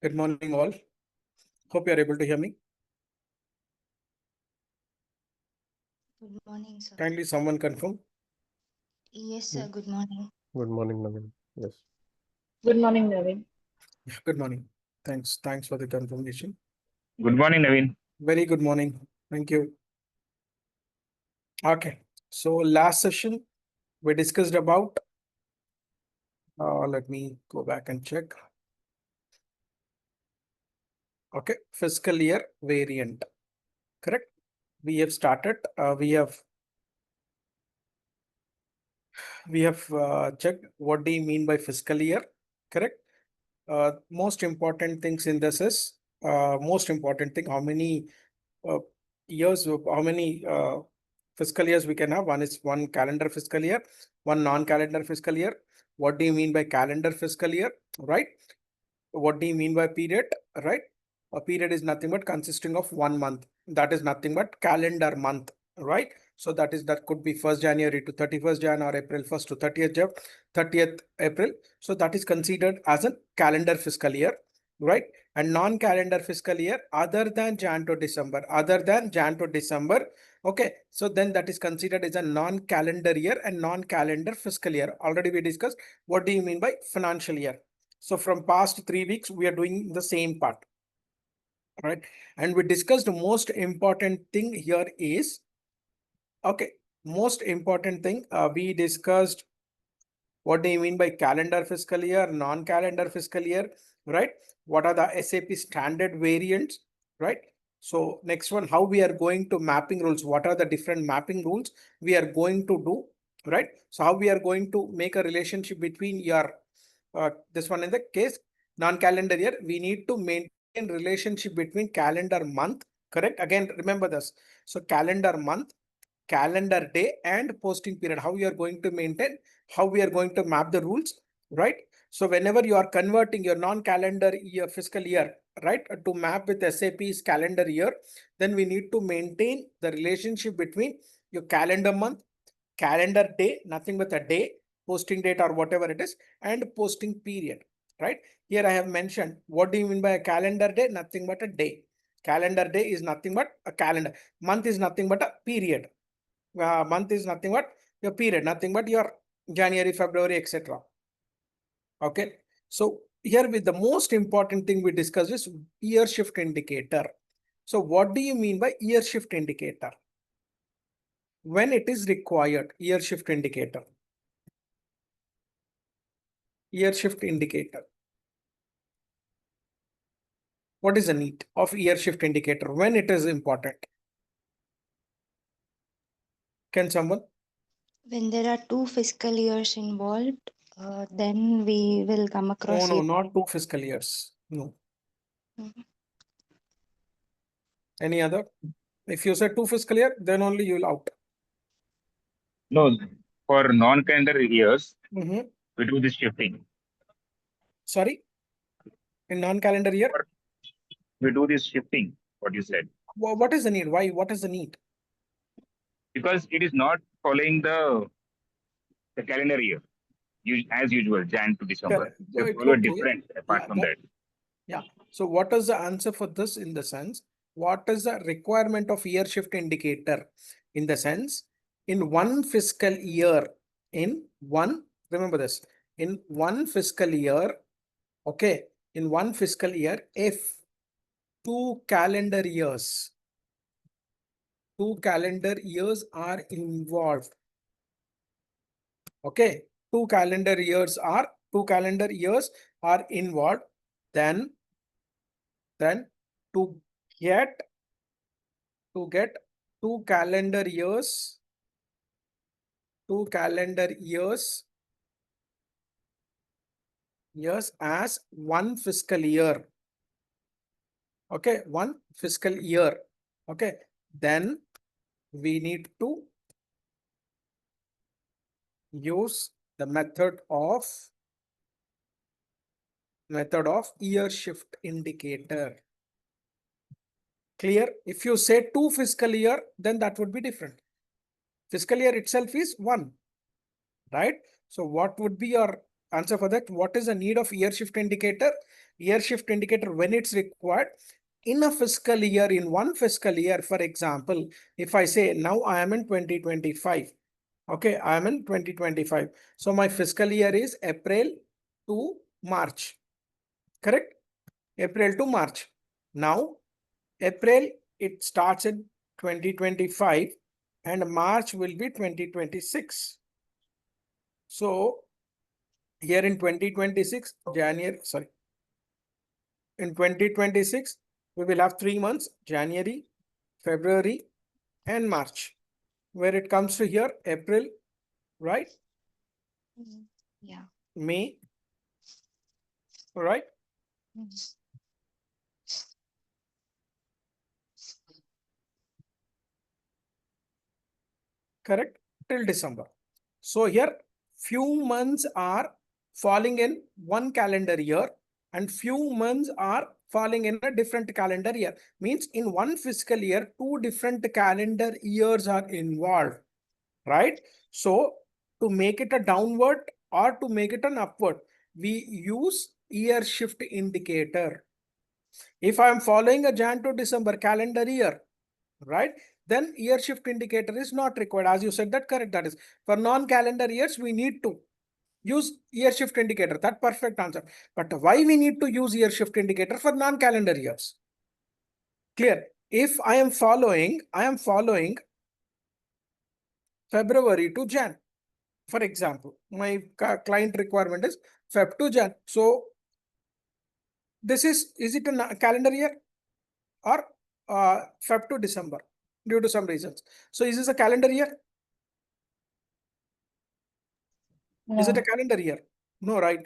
Good morning, all. Hope you are able to hear me. Good morning, sir. Kindly someone confirm. Yes, sir. Good morning. Good morning, Navin. Yes. Good morning, Navin. Good morning. Thanks for the confirmation. Good morning, Navin. Very good morning. Thank you. Okay. So last session we discussed about, let me go back and check. Okay. Fiscal year variant. Correct. We have started. We have checked what do you mean by fiscal year. Correct. Most important things in this is most important thing, how many years, how many fiscal years we can have. One is one calendar fiscal year, one non-calendar fiscal year. What do you mean by calendar fiscal year, right? What do you mean by period, right? A period is nothing but consisting of 1 month. That is nothing but calendar month, right? So that could be 1st January to 31st Jan or April 1st to 30th April. So that is considered as a calendar fiscal year, right? And non-calendar fiscal year other than Jan to December, okay, so then that is considered as a non-calendar year and non-calendar fiscal year. Already we discussed what do you mean by financial year. So from past 3 weeks we are doing the same part, right? And we discussed the most important thing here is, okay, most important thing we discussed what do you mean by calendar fiscal year, non-calendar fiscal year, right? What are the SAP standard variants, right? So next one, how we are going to mapping rules. What are the different mapping rules we are going to do, right? So how we are going to make a relationship between your, this one in the case, non-calendar year, we need to maintain relationship between calendar month, correct? Again, remember this. So calendar month, calendar day and posting period, how we are going to maintain, how we are going to map the rules, right? So whenever you are converting your non-calendar year fiscal year, right, to map with SAP's calendar year, then we need to maintain the relationship between your calendar month, calendar day, nothing but a day, posting date or whatever it is, and posting period, right? Here I have mentioned, what do you mean by a calendar day? Nothing but a day. Calendar day is nothing but a calendar. Month is nothing but a period. Month is nothing but your period, nothing but your January, February, etc. Okay. So here with the most important thing we discussed is year shift indicator. So what do you mean by year shift indicator? When it is required, year shift indicator. Year shift indicator. What is the need of year shift indicator? When it is important? Can someone? When there are 2 fiscal years involved, then we will come across No, it. not 2 fiscal years. No. Mhm. Any other? If you say 2 fiscal year, then only you will out. No, for non-calendar years, Mm-hmm. we do this shifting. Sorry? In non-calendar year? We do this shifting, what you said, What is the need? Why? What is the need? because it is not following the calendar year as usual, Jan to December. Correct. They Right, follow okay. different apart Yeah, from that. yeah. So what is the answer for this in the sense? What is the requirement of year shift indicator? In the sense, in one fiscal year, remember this, in one fiscal year, okay, in one fiscal year, if 2 calendar years are involved, okay, 2 calendar years are involved, then to get 2 calendar years as one fiscal year, okay, one fiscal year, okay, then we need to use the method of year shift indicator. Clear? If you say 2 fiscal year, then that would be different. Fiscal year itself is 1, right? So what would be your answer for that. What is the need of year shift indicator? Year shift indicator when it's required in a fiscal year, in one fiscal year, for example, if I say now I am in 2025, okay, I am in 2025. So my fiscal year is April to March, correct? April to March. Now, April, it starts in 2025 and March will be 2026. So here in 2026, January, sorry, in 2026, we will have 3 months, January, February, and March. Where it comes to here, April, right? Yeah. May, right? Mhm. Correct? Till December. So here, few months are falling in one calendar year and few months are falling in a different calendar year. Means in one fiscal year, two different calendar years are involved, right? So to make it a downward or to make it an upward, we use year shift indicator. If I am following a Jan to December calendar year, right, then year shift indicator is not required. As you said that correct, that is for non-calendar years, we need to use year shift indicator. That perfect answer. But why we need to use year shift indicator for non-calendar years? Clear. If I am following February to Jan, for example, my client requirement is Feb to Jan. So this is it a calendar year or Feb to December due to some reasons? So is this a calendar year? Is it a No. calendar year? No, right?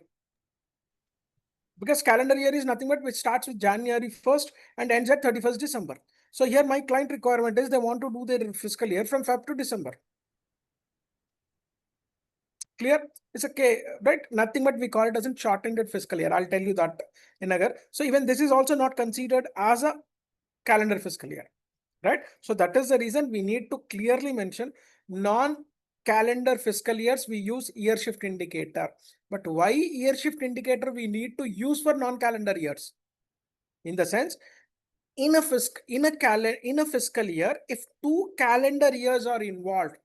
Because calendar year is nothing but which starts with January 1st and ends at 31st December. So here my client requirement is they want to do their fiscal year from Feb to December. Clear? It's okay, right? Nothing but we call it as a short-ended fiscal year. I'll tell you that in a. So even this is also not considered as a calendar fiscal year, right? So that is the reason we need to clearly mention non-calendar fiscal years, we use year shift indicator. But why year shift indicator we need to use for non-calendar years? In the sense, in a fiscal year, if two calendar years are involved,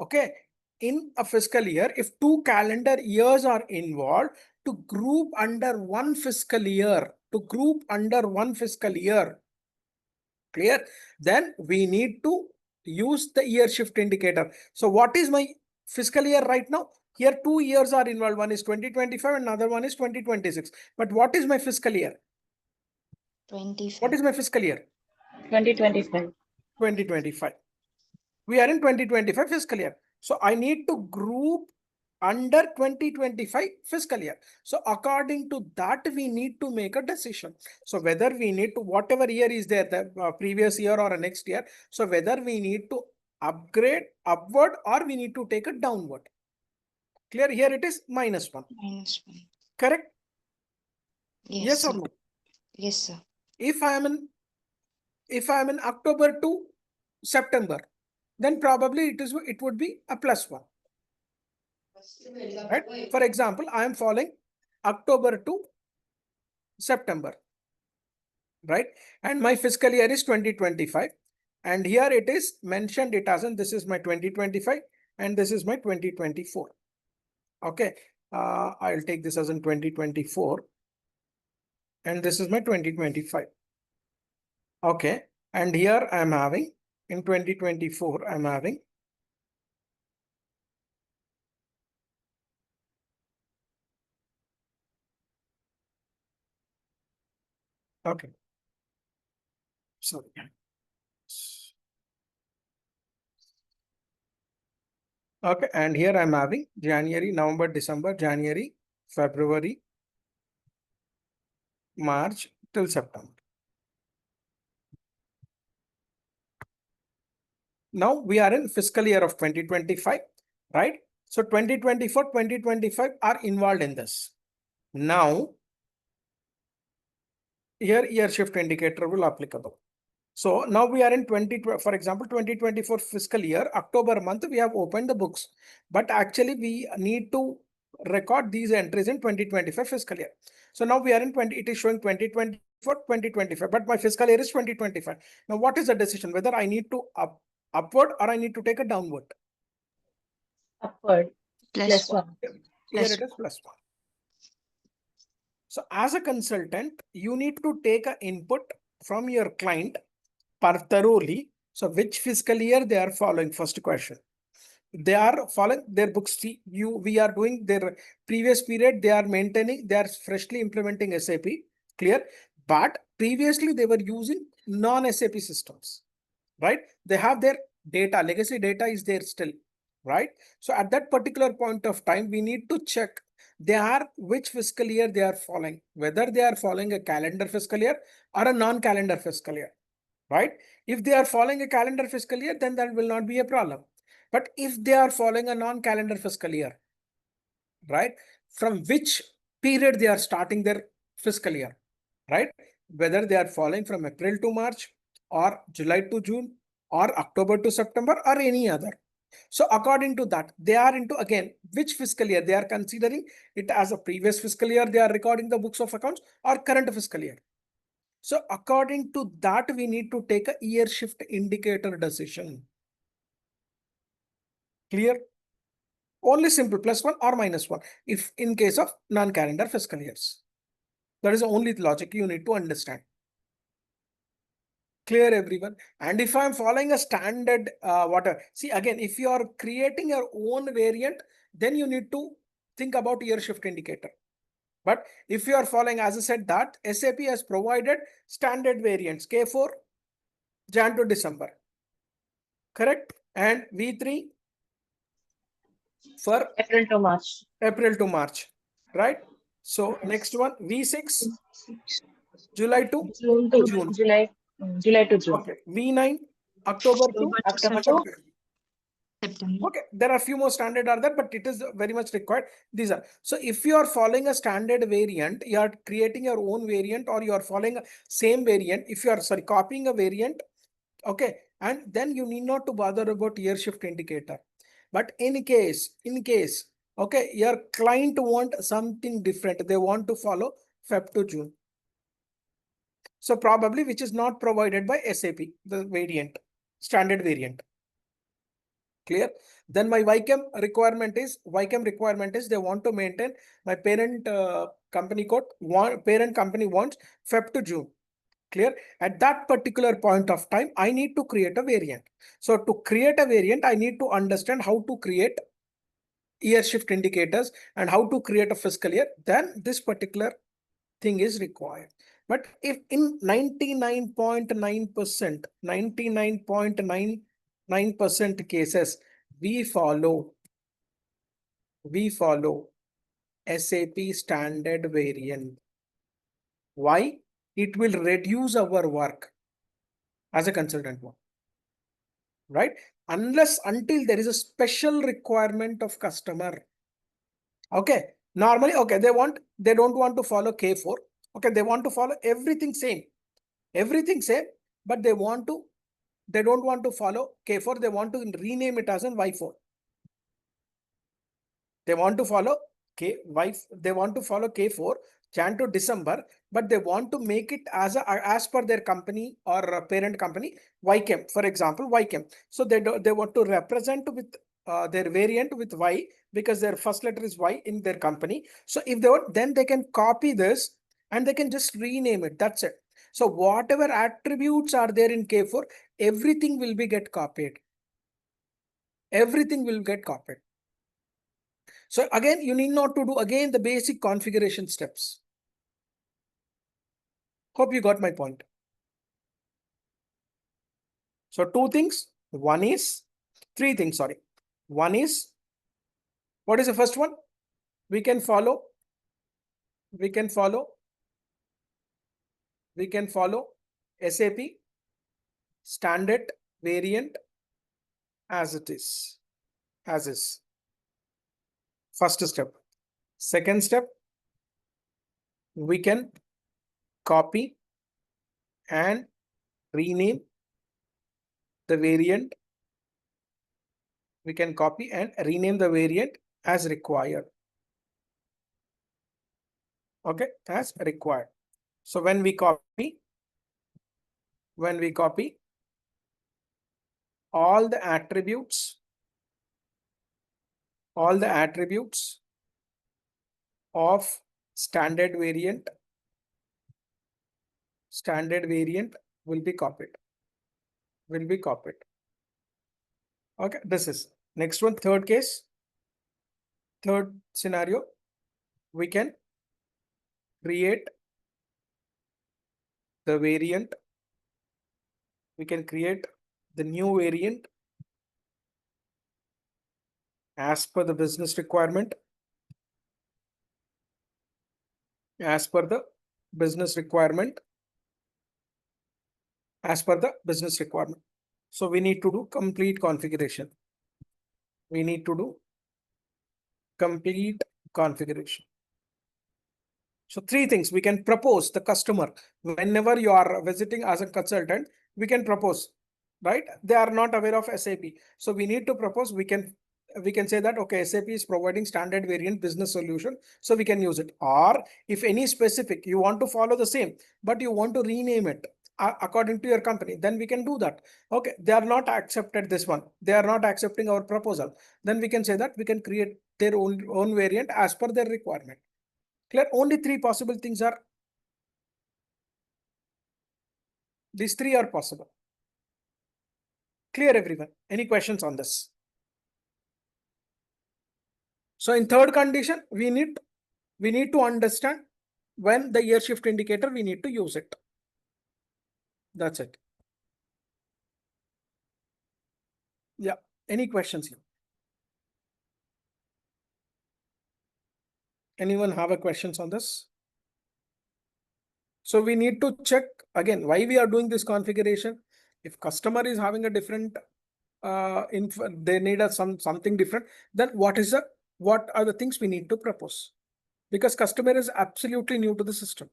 okay, in a fiscal year, if two calendar years are involved, to group under one fiscal year, clear, then we need to use the year shift indicator. So what is my fiscal year right now? Here 2 years are involved. One is 2025 and another one is 2026. But what is my fiscal year? 25. What is my fiscal year? 2025. 2025. We are in 2025 fiscal year. So I need to group under 2025 fiscal year. So according to that, we need to make a decision. So whether we need to, whatever year is there, the previous year or next year. So whether we need to upgrade upward or we need to take it downward. Clear? Here it is -1. -1. Correct? Yes, or sir. no? Yes, sir. If I am in October to September, then probably it would be a +1. Right? For example, I am following October to September, right? And my fiscal year is 2025. And here it is mentioned it as in this is my 2025 and this is my 2024. Okay. I'll take this as in 2024. And this is my 2025. Okay. And here I'm having in 2024, I'm having okay. Sorry. Okay, and here I'm having January, November, December, January, February, March till September. Now we are in fiscal year of 2025, right? So 2024, 2025 are involved in this. Now, here year shift indicator will applicable. So now we are in for example, 2024 fiscal year, October month, we have opened the books, but actually we need to record these entries in 2025 fiscal year. So now we are in 20, it is showing 2024, 2025, but my fiscal year is 2025. Now what is the decision? Whether I need to upward or I need to take a downward? Upward. Plus +1. Here Plus it is +1. So as a consultant, you need to take an input from your client thoroughly. So which fiscal year they are following? First question. They are following their books. We are doing their previous period. They are maintaining. They are freshly implementing SAP. Clear. But previously they were using non-SAP systems, right? They have their data, legacy data is there still, right? So at that particular point of time, we need to check which fiscal year they are following, whether they are following a calendar fiscal year or a non-calendar fiscal year, right? If they are following a calendar fiscal year, then that will not be a problem. But if they are following a non-calendar fiscal year, right? From which period they are starting their fiscal year, right? Whether they are following from April to March or July to June or October to September or any other. So according to that, they are into again, which fiscal year they are considering it as a previous fiscal year. They are recording the books of accounts or current fiscal year. So according to that, we need to take a year shift indicator decision. Clear? Only simple +1 or -1 if in case of non-calendar fiscal years. That is the only logic you need to understand. Clear, everyone? And if I'm following a standard see again, if you are creating your own variant, then you need to think about year shift indicator. But if you are following, as I said, that SAP has provided standard variants K4 Jan to December, correct? And V3 for April to March. April to March, right? So next one, V6 July to June to June. July. July to June. Okay, V9 October to October to September. September. Okay, there are a few more standard are there, but it is very much required. These are, so if you are following a standard variant, you are creating your own variant, or you are following a same variant. If you are copying a variant, okay, and then you need not to bother about year shift indicator. But in case, okay, your client want something different. They want to follow Feb to June. So probably which is not provided by SAP, the variant, standard variant. Clear? Then my YCAM requirement is they want to maintain my parent company code. Parent company wants Feb to June. Clear? At that particular point of time, I need to create a variant. So to create a variant, I need to understand how to create year shift indicators and how to create a fiscal year. Then this particular thing is required. But if in 99.9% cases, we follow SAP standard variant. Why? It will reduce our work as a consultant one, right? Until there is a special requirement of customer. Okay, normally, okay, they don't want to follow K4. Okay, they want to follow everything same, but they don't want to follow K4. They want to rename it as an Y4. They want to follow K4 Jan to December, but they want to make it as per their company or parent company YCAM, for example, YCAM. So they want to represent with their variant with Y because their first letter is Y in their company. So if they want, then they can copy this and they can just rename it. That's it. So whatever attributes are there in K4, everything will get copied. Everything will get copied. So again, you need not to do again the basic configuration steps. Hope you got my point. So three things. One is, what is the first one? We can follow SAP standard variant as it is, First step. Second step, we can copy and rename the variant. We can copy and rename the variant as required. Okay, as required. So when we copy all the attributes of standard variant will be copied. Okay, this is next one. Third scenario, we can create the variant. We can create the new variant as per the business requirement. As per the business requirement. So we need to do complete configuration. So three things we can propose the customer whenever you are visiting as a consultant, we can propose, right? They are not aware of SAP. So we need to propose, we can say that, okay, SAP is providing standard variant business solution, so we can use it. Or if any specific, you want to follow the same, but you want to rename it according to your company, then we can do that. Okay, they are not accepted this one. They are not accepting our proposal. Then we can say that we can create their own variant as per their requirement. Clear? Only three possible things are. These three are possible. Clear, everyone? Any questions on this? So in third condition, we need to understand when the year shift indicator, we need to use it. That's it. Yeah. Any questions here? Anyone have a questions on this? So we need to check again why we are doing this configuration. If customer is having a different they need something different, then what are the things we need to propose? Because customer is absolutely new to the system.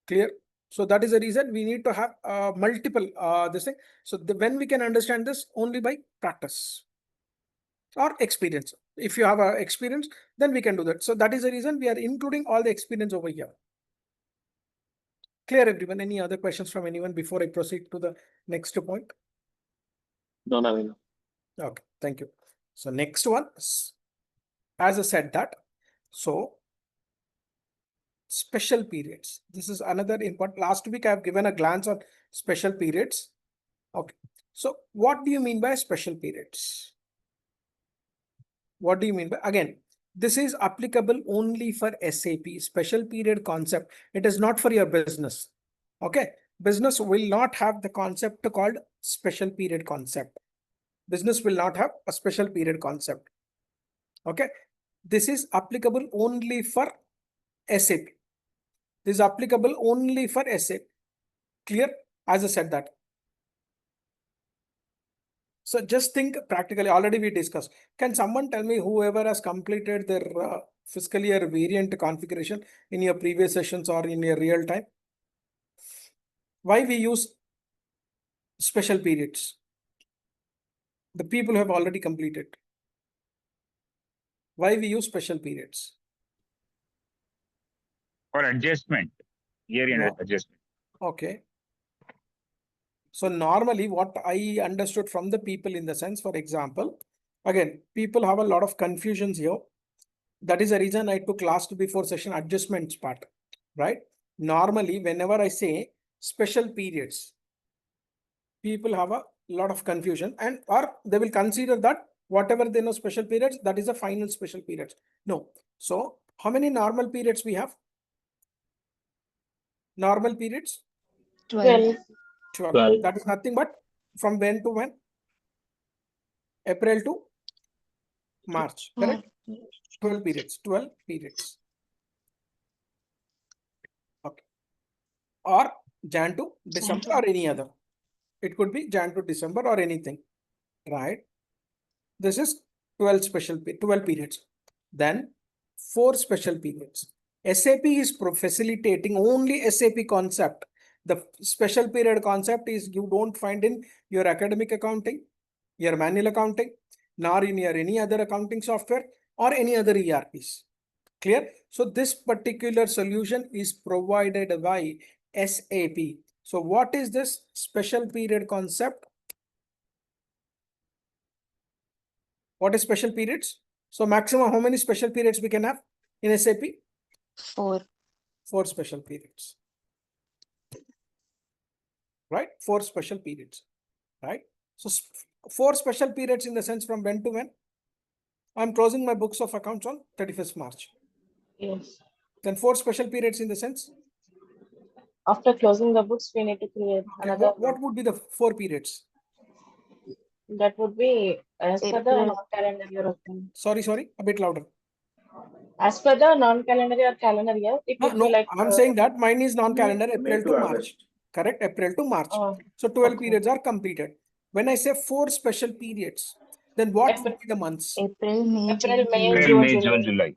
Clear? So that is the reason we need to have multiple this thing. So when we can understand this only by practice or experience. If you have a experience, then we can do that. So that is the reason we are including all the experience over here. Clear, everyone? Any other questions from anyone before I proceed to the next point? No, Naveen. Okay, thank you. So next one, as I said that, so special periods. This is another important. Last week I have given a glance on special periods. Okay, so what do you mean by special periods? What do you mean by, again, this is applicable only for SAP, special period concept. It is not for your business. Okay, business will not have the concept called special period concept. Business will not have a special period concept. Okay, this is applicable only for SAP. This is applicable only for SAP. Clear? As I said that. So just think practically, already we discussed. Can someone tell me whoever has completed their fiscal year variant configuration in your previous sessions or in your real time? Why we use special periods? The people who have already completed. Why we use special periods? For adjustment, year-end No. adjustment. Okay. So normally what I understood from the people in the sense, for example, again, people have a lot of confusions here. That is the reason I took last before session adjustments part, right? Normally, whenever I say special periods, people have a lot of confusion and or they will consider that whatever they know special periods, that is a final special periods. No. So how many normal periods we have? Normal periods? 12. 12. 12. That is nothing but from when to when? April to March, correct? 12 periods, 12 periods. Okay. Or Jan to December or any other. It could be Jan to December or anything, right? This is 12 periods. Then 4 special periods. SAP is facilitating only SAP concept. The special period concept is you don't find in your academic accounting, your manual accounting, nor in your any other accounting software or any other ERPs. Clear? So this particular solution is provided by SAP. So what is this special period concept? What is special periods? So maximum how many special periods we can have in SAP? 4. 4 special periods. Right? 4 special periods. Right? So 4 special periods in the sense from when to when? I'm closing my books of accounts on 31st March. Yes. Then 4 special periods in the sense? After closing the books, we need to create Okay, another. what would be the 4 periods? That would be as per the April. non-calendar year of them. Sorry, a bit louder. As per the non-calendar year calendar year, it would be No, like. I'm saying that mine is non-calendar May April to to August. March. Correct? April to March. Oh, So 12 okay. periods are completed. When I say 4 special periods, then what would be the months? April, May, April, June, May, July. April, June, May, July. June, July.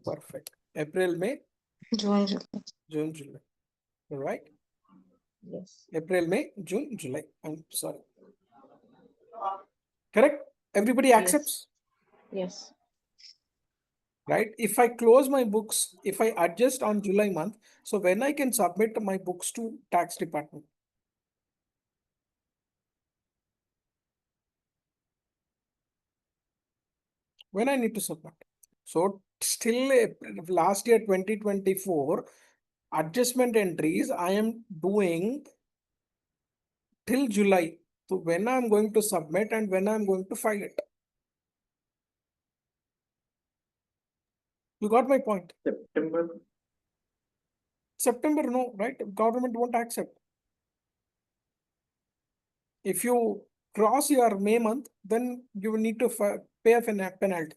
Perfect. April, May, June, July. June, July. All right. Yes. April, May, June, July. I'm sorry. Correct? Everybody Yes. accepts? Yes. Right? If I close my books, if I adjust on July month, so when I can submit my books to tax department? When I need to submit. So still last year 2024 adjustment entries I am doing till July. So when I'm going to submit and when I'm going to file it. You got my point. September. September, no, right? Government won't accept. If you cross your May month, then you will need to pay a penalty.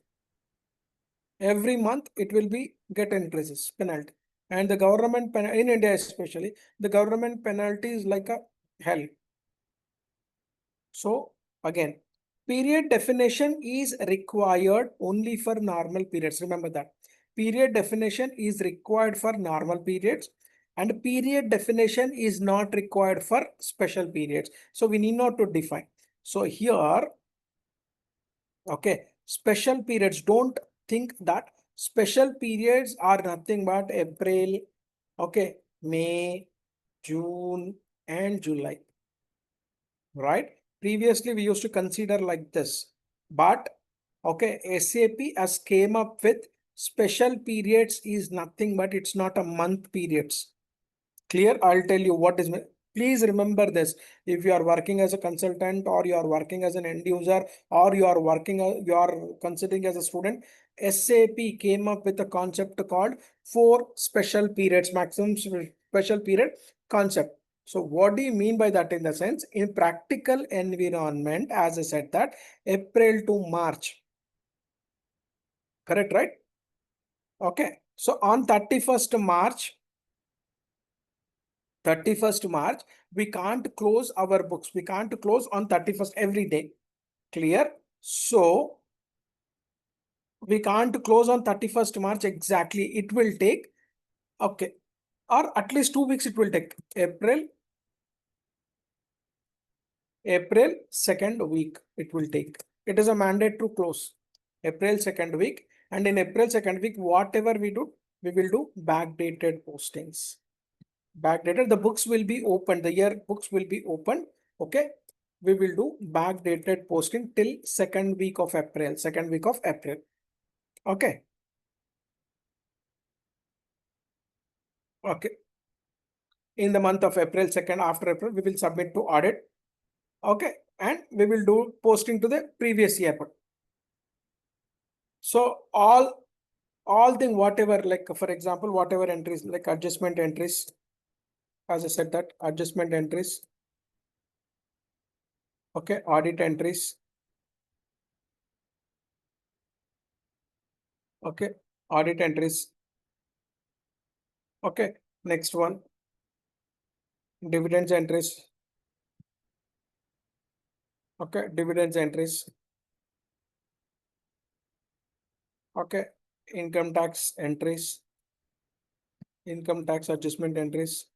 Every month it will be get increases penalty. And the government in India especially, the government penalty is like a hell. So again, period definition is required only for normal periods. Remember that. Period definition is required for normal periods and period definition is not required for special periods. So we need not to define. So here, okay, special periods, don't think that special periods are nothing but April, okay, May, June, and July. Right? Previously, we used to consider like this, but okay, SAP has came up with special periods is nothing but it's not a month periods. Clear? I'll tell you what is. Please remember this. If you are working as a consultant or you are working as an end user or you are working, you are considering as a student, SAP came up with a concept called 4 special periods, maximum special period concept. So what do you mean by that in the sense? In practical environment, as I said that April to March. Correct, right? Okay. So on 31st March, we can't close our books. We can't close on 31st every day. Clear? So we can't close on 31st March exactly. It will take, okay, or at least 2 weeks it will take. April 2nd week it will take. It is a mandate to close. April 2nd week. And in April 2nd week, whatever we do, we will do backdated postings. Backdated, the books will be open, the year books will be open. Okay, we will do backdated posting till 2nd week of April. Okay. Okay. In the month of April 2nd, after April, we will submit to audit. Okay, and we will do posting to the previous year. So all thing whatever, like for example, whatever entries like adjustment entries, as I said that adjustment entries. Okay, audit entries. Okay, audit entries. Okay, next one. Dividends entries. Okay, dividends entries. Okay, income tax entries. Income tax adjustment entries.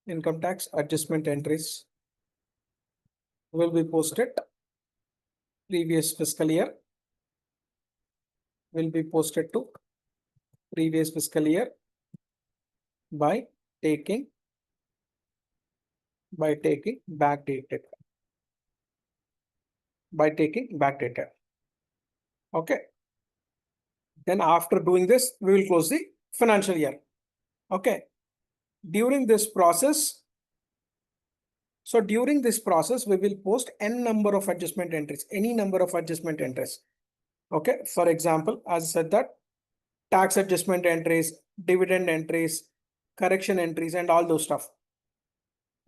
Income tax adjustment entries will be posted previous fiscal year. will be posted to previous fiscal year by taking backdated. Okay. Then after doing this, we will close the financial year. Okay. During this process, we will post n number of adjustment entries, any number of adjustment entries. Okay. For example, as I said that tax adjustment entries, dividend entries, correction entries, and all those stuff.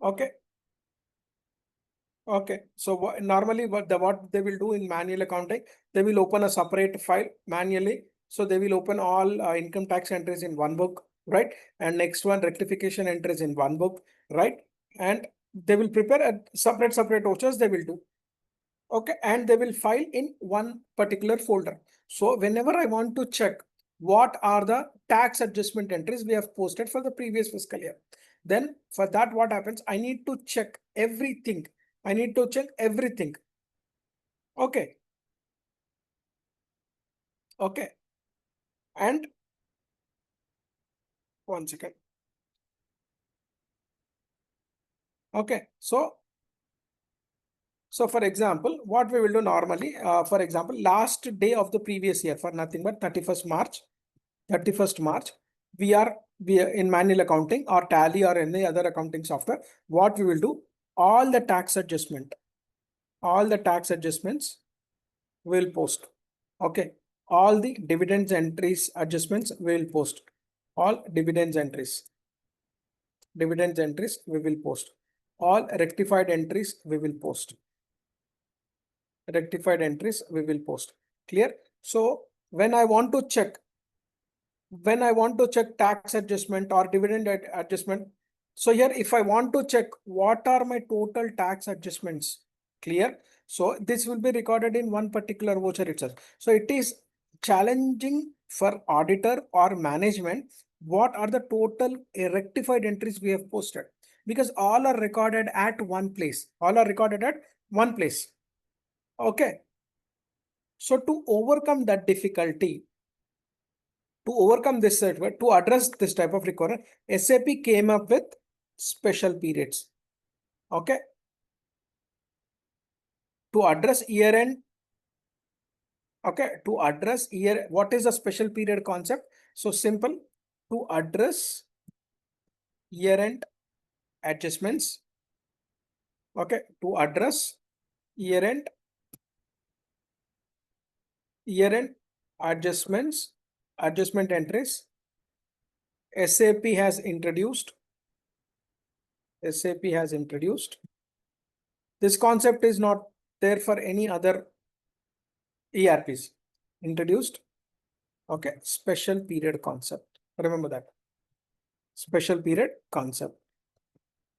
Okay. Okay. So normally what they will do in manual accounting, they will open a separate file manually. So they will open all income tax entries in one book, right? And next one, rectification entries in one book, right? And they will prepare a separate vouchers they will do. Okay. And they will file in one particular folder. So whenever I want to check what are the tax adjustment entries we have posted for the previous fiscal year, then for that, what happens? I need to check everything. Okay. Okay. And one second. Okay. So for example, what we will do normally, for example, last day of the previous year for nothing but 31st March, we are in manual accounting or Tally or any other accounting software. What we will do, all the tax adjustments will post. Okay. All the dividends entries adjustments will post. All dividends entries we will post. All rectified entries we will post. Clear? So when I want to check tax adjustment or dividend adjustment, so here if I want to check what are my total tax adjustments, clear? So this will be recorded in one particular voucher itself. So it is challenging for auditor or management. What are the total rectified entries we have posted? Because all are recorded at one place. Okay. So to overcome that difficulty, to address this type of requirement, SAP came up with special periods. Okay. To address year-end. Okay. What is a special period concept? So simple. To address year-end adjustments. Okay. To address year-end adjustment entries, SAP has introduced. This concept is not there for any other ERPs. Introduced. Okay. Special period concept. Remember that. Special period concept.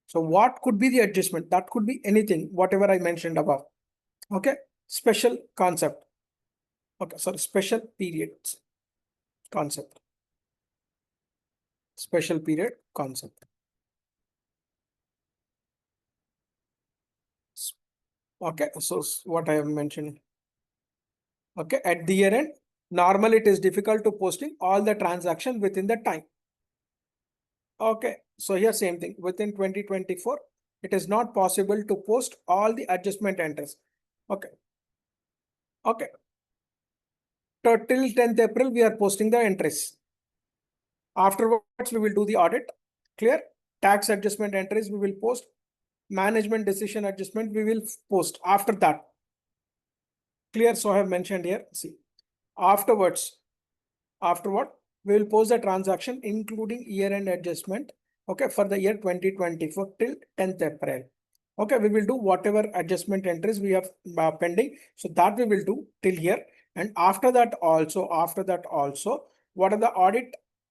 So what could be the adjustment? That could be anything, whatever I mentioned above. Okay. Special concept. Okay. Sorry. Special periods concept. Special period concept. Okay. So what I have mentioned. Okay. At the year end, normally it is difficult to posting all the transactions within the time. Okay. So here same thing within 2024, it is not possible to post all the adjustment entries. Okay. Okay. So till 10th April, we are posting the entries. Afterwards, we will do the audit. Clear? Tax adjustment entries, we will post. Management decision adjustment, we will post after that. Clear? So I have mentioned here. See, afterward, we will post the transaction including year-end adjustment. Okay, for the year 2024 till 10th April. Okay, we will do whatever adjustment entries we have pending. So that we will do till here. And after that also, what are the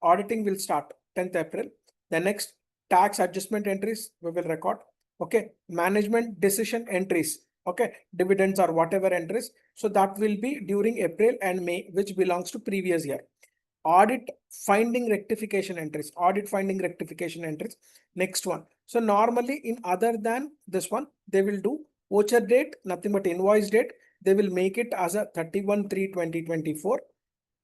auditing will start 10th April. The next tax adjustment entries we will record. Okay, management decision entries. Okay, dividends or whatever entries. So that will be during April and May, which belongs to previous year. Audit finding rectification entries. Next one. So normally in other than this one, they will do voucher date, nothing but invoice date. They will make it as a 31/3/2024.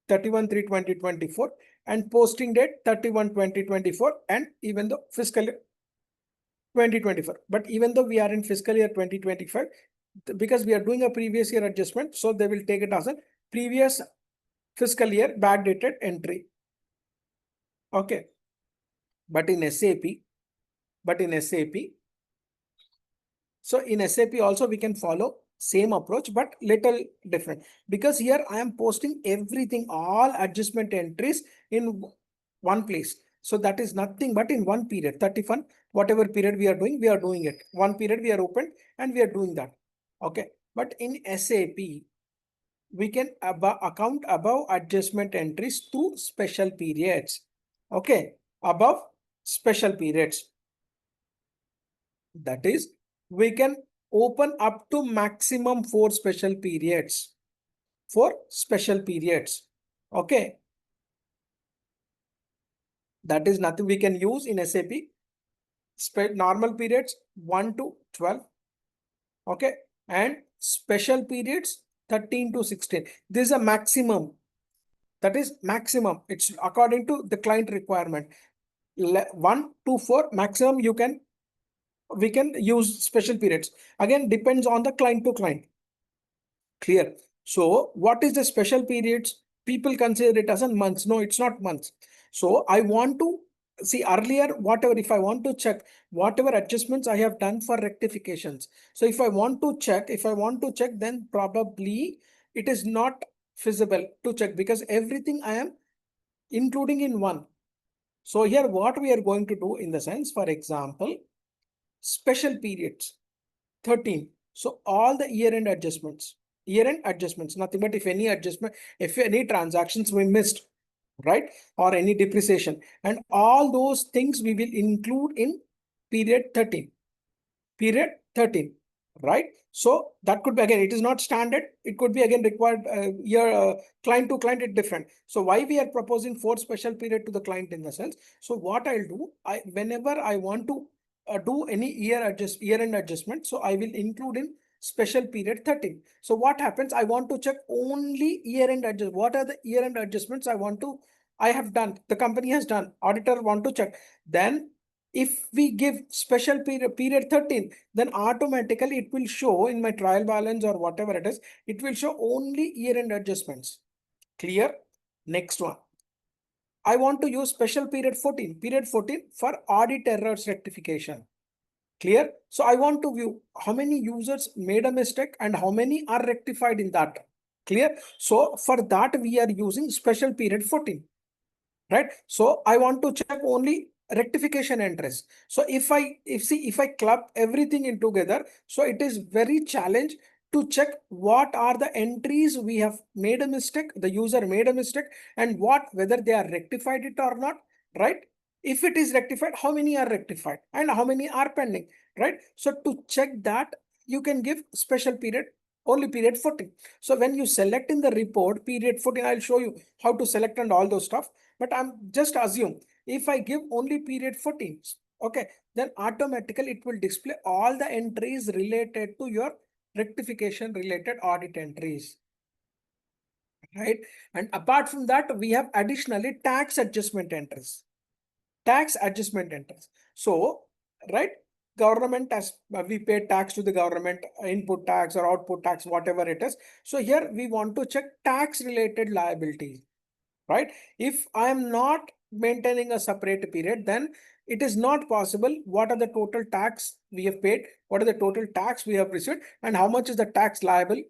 31/3/2024 and posting date 31/2024 and even the fiscal year 2024. But even though we are in fiscal year 2025, because we are doing a previous year adjustment, so they will take it as a previous fiscal year backdated entry. Okay. But in SAP, so in SAP also we can follow same approach, but little different, because here I am posting everything, all adjustment entries in one place. So that is nothing but in one period, 31, whatever period we are doing it. One period we are open and we are doing that. Okay. But in SAP, we can account above adjustment entries through special periods. Okay. Above special periods. That is, we can open up to maximum 4 special periods. 4 special periods. Okay. That is nothing we can use in SAP. Normal periods 1 to 12. Okay. And special periods 13 to 16. This is a maximum. That is maximum. It's according to the client requirement. 1 to 4 maximum we can use special periods. Again, depends on the client to client. Clear. So what is the special periods? People consider it as a months. No, it's not months. So I want to see earlier, whatever, if I want to check whatever adjustments I have done for rectifications. So if I want to check, then probably it is not feasible to check, because everything I am including in one. So here what we are going to do in the sense, for example, special periods 13. So all the year-end adjustments, nothing but if any transactions we missed, right? Or any depreciation, and all those things we will include in period 13. Right? So that could be, again, it is not standard. It could be again required client to client, it's different. So why we are proposing 4 special period to the client in the sense. So what I'll do, whenever I want to do any year-end adjustment, so I will include in special period 13. So what happens? I want to check only year-end adjustment. What are the year-end adjustments I have done, the company has done, auditor want to check. Then if we give special period 13, then automatically it will show in my trial balance or whatever it is, it will show only year-end adjustments. Clear? Next one. I want to use special period 14 for audit errors rectification. Clear? So I want to view how many users made a mistake and how many are rectified in that. Clear? So for that we are using special period 14. Right? So I want to check only rectification entries. So if I club everything in together, so it is very challenge to check what are the entries we have made a mistake, the user made a mistake, and whether they are rectified it or not, right? If it is rectified, how many are rectified and how many are pending, right? So to check that, you can give special period, only period 14. So when you select in the report period 14, I'll show you how to select and all those stuff. But I'm just assume if I give only period 14, okay, then automatically it will display all the entries related to your rectification related audit entries. Right? And apart from that, we have additionally tax adjustment entries. So, right, government, as we pay tax to the government, input tax or output tax, whatever it is. So here we want to check tax related liabilities. Right? If I am not maintaining a separate period, then it is not possible. What are the total tax we have paid? What are the total tax we have received? And how much is the tax liable?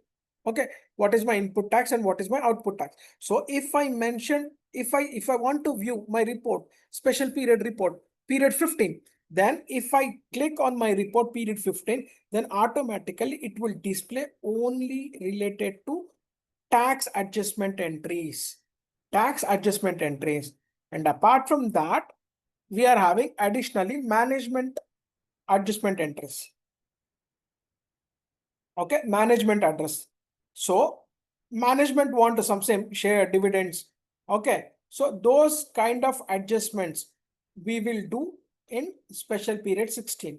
Okay. What is my input tax and what is my output tax? So if I mention, if I want to view my report, special period report, period 15, then if I click on my report period 15, then automatically it will display only related to tax adjustment entries. And apart from that, we are having additionally management adjustment entries. Okay, management address. So management want some same share dividends. Okay, so those kind of adjustments we will do in special period 16.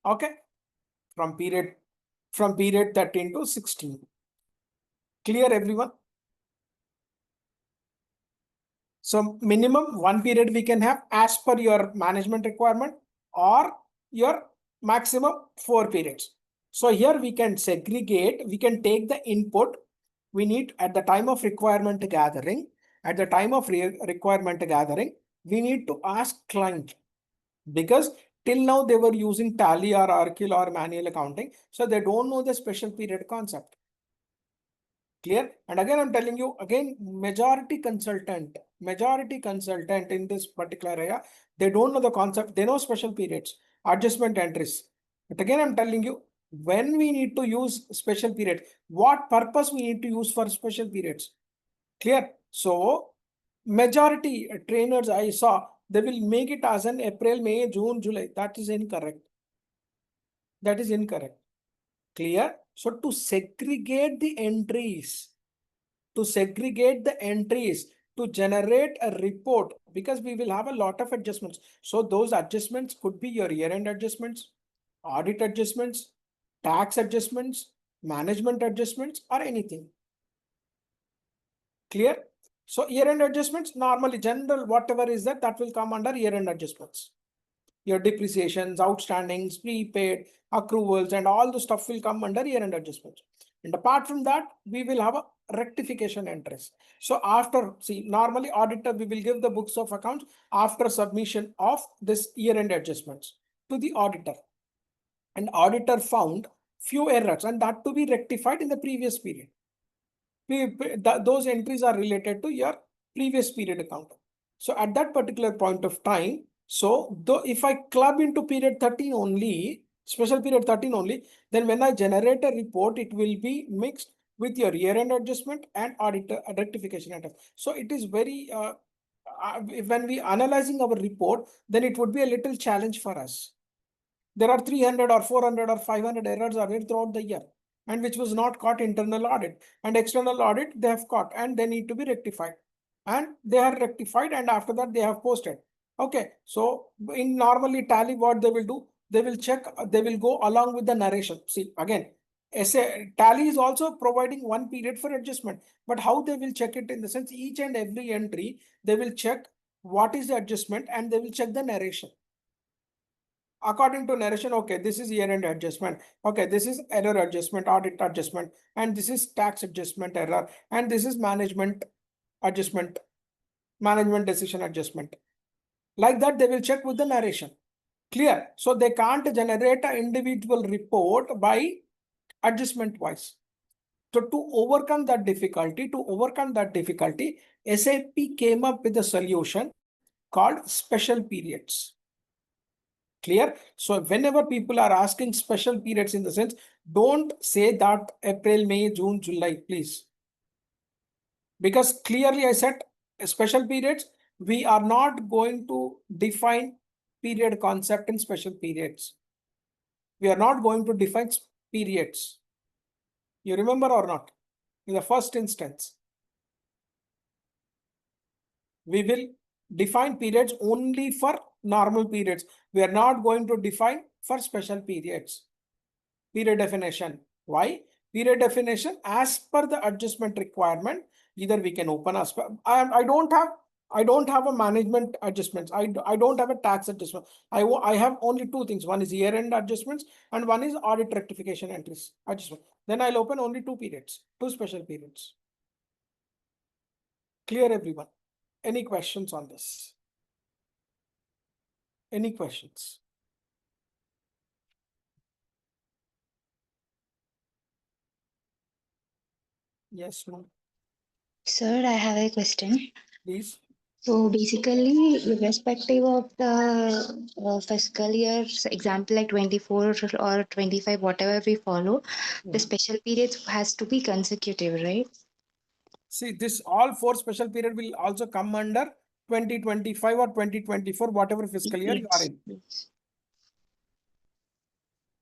Okay, from period 13 to 16. Clear, everyone? So minimum 1 period we can have as per your management requirement, or your maximum 4 periods. So here we can segregate, we can take the input we need at the time of requirement gathering. At the time of requirement gathering, we need to ask client, because till now they were using tally or Oracle or manual accounting, so they don't know the special period concept. Clear? And again, I'm telling you again, majority consultant in this particular area, they don't know the concept. They know special periods, adjustment entries. But again, I'm telling you, when we need to use special period, what purpose we need to use for special periods. Clear? So majority trainers I saw, they will make it as an April, May, June, July. That is incorrect. That is incorrect. Clear? So to segregate the entries, to generate a report, because we will have a lot of adjustments. So those adjustments could be your year-end adjustments, audit adjustments, tax adjustments, management adjustments, or anything. Clear? So year-end adjustments, normally general, whatever is that will come under year-end adjustments. Your depreciations, outstandings, prepaid, accruals, and all the stuff will come under year-end adjustments. And apart from that, we will have a rectification entries. So after, see, normally auditor, we will give the books of accounts after submission of this year-end adjustments to the auditor. And auditor found few errors, and that to be rectified in the previous period. Those entries are related to your previous period account. So at that particular point of time, so though if I club into period 13 only, special period 13 only, then when I generate a report, it will be mixed with your year-end adjustment and auditor rectification entry. So it is very, when we analyzing our report, then it would be a little challenge for us. There are 300 or 400 or 500 errors are there throughout the year, and which was not caught internal audit, and external audit they have caught, and they need to be rectified, and they are rectified, and after that they have posted. Okay, so in normally tally, what they will do, they will check, they will go along with the narration. See, again, tally is also providing 1 period for adjustment, but how they will check it, in the sense each and every entry they will check what is the adjustment, and they will check the narration. According to narration, okay, this is year-end adjustment, okay, this is error adjustment, audit adjustment, and this is tax adjustment error, and this is management adjustment, management decision adjustment. Like that, they will check with the narration. Clear? So they can't generate an individual report by adjustment wise. So to overcome that difficulty, SAP came up with a solution called special periods. Clear? So whenever people are asking special periods, in the sense, don't say that April, May, June, July, please. Because clearly I said special periods, we are not going to define period concept in special periods. We are not going to define periods. You remember or not? In the first instance, we will define periods only for normal periods. We are not going to define for special periods. Period definition. Why? Period definition as per the adjustment requirement. Either we can open us. I don't have a management adjustments. I don't have a tax adjustment. I have only 2 things. One is year-end adjustments, and one is audit rectification entries adjustment. Then I'll open only 2 periods, 2 special periods. Clear, everyone? Any questions on this? Any questions? Yes, no, Sir, I have a question. please. So basically, irrespective of the fiscal year's example, like 24 or 25, whatever we follow, the special periods has to be consecutive, right? See, this all 4 special period will also come under 2025 or 2024, whatever fiscal year you are in. Yes.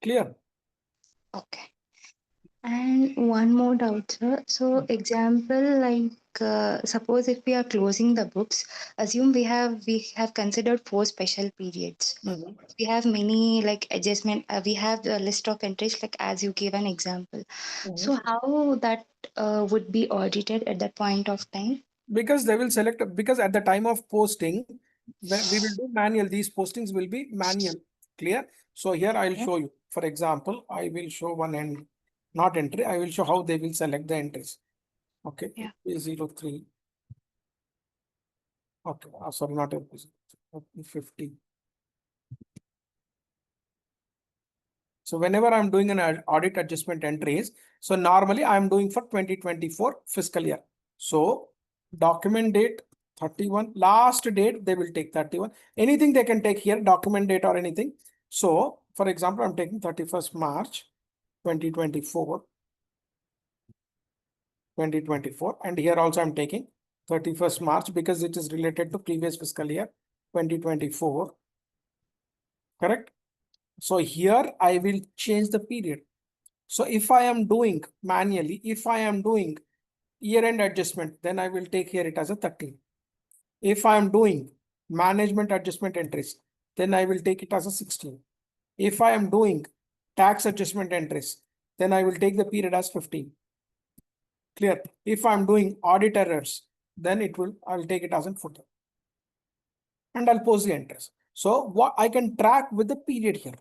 Clear? Okay. And one more doubt, sir. So example, like suppose if we are closing the books, assume we have considered 4 special periods. We have many like adjustment. We have a list of entries, like as you gave an example. So how that would be audited at that point of time? Because they will select, because at the time of posting, when we will do manual, these postings will be manual. Clear? So here I'll show you. For example, I will show one end, not entry. I will show how they will select the entries. Okay, Yeah. AP03. Okay, sorry, not AP03, AP50. So whenever I'm doing an audit adjustment entries, so normally I'm doing for 2024 fiscal year. So document date 31, last date they will take 31. Anything they can take here, document date or anything. So for example, I'm taking 31st March 2024. 2024, and here also I'm taking 31st March because it is related to previous fiscal year 2024. Correct? So here I will change the period. So if I am doing manually, if I am doing year-end adjustment, then I will take here it as a 13. If I am doing management adjustment entries, then I will take it as a 16. If I am doing tax adjustment entries, then I will take the period as 15. Clear? If I'm doing audit errors, then I'll take it as a 14. And I'll post the entries. So what I can track with the period here.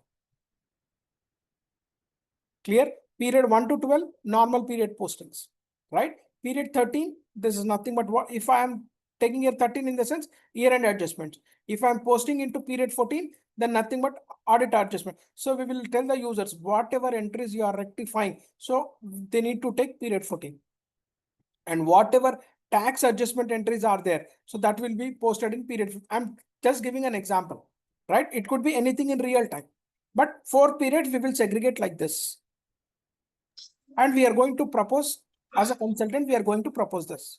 Clear? Period 1 to 12, normal period postings, right? Period 13, this is nothing but what if I am taking here 13 in the sense year-end adjustments. If I'm posting into period 14, then nothing but audit adjustment. So we will tell the users whatever entries you are rectifying. So they need to take period 14. And whatever tax adjustment entries are there, so that will be posted in period. I'm just giving an example, right? It could be anything in real time. But for periods, we will segregate like this. And we are going to propose, as a consultant, we are going to propose this.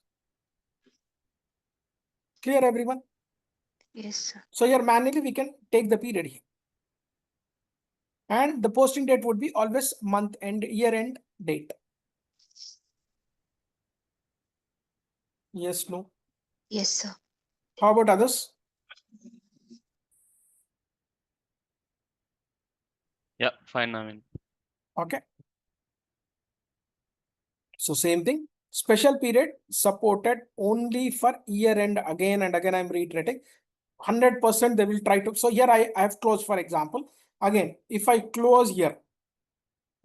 Clear, everyone? Yes, sir. So here manually we can take the period here. And the posting date would be always month end, year end date. Yes, no. Yes, sir. How about others? Yeah, fine, Naveen. Okay. So same thing. Special period supported only for year end. Again and again, I'm reiterating. 100% they will try to. So here I have closed, for example. Again, if I close here,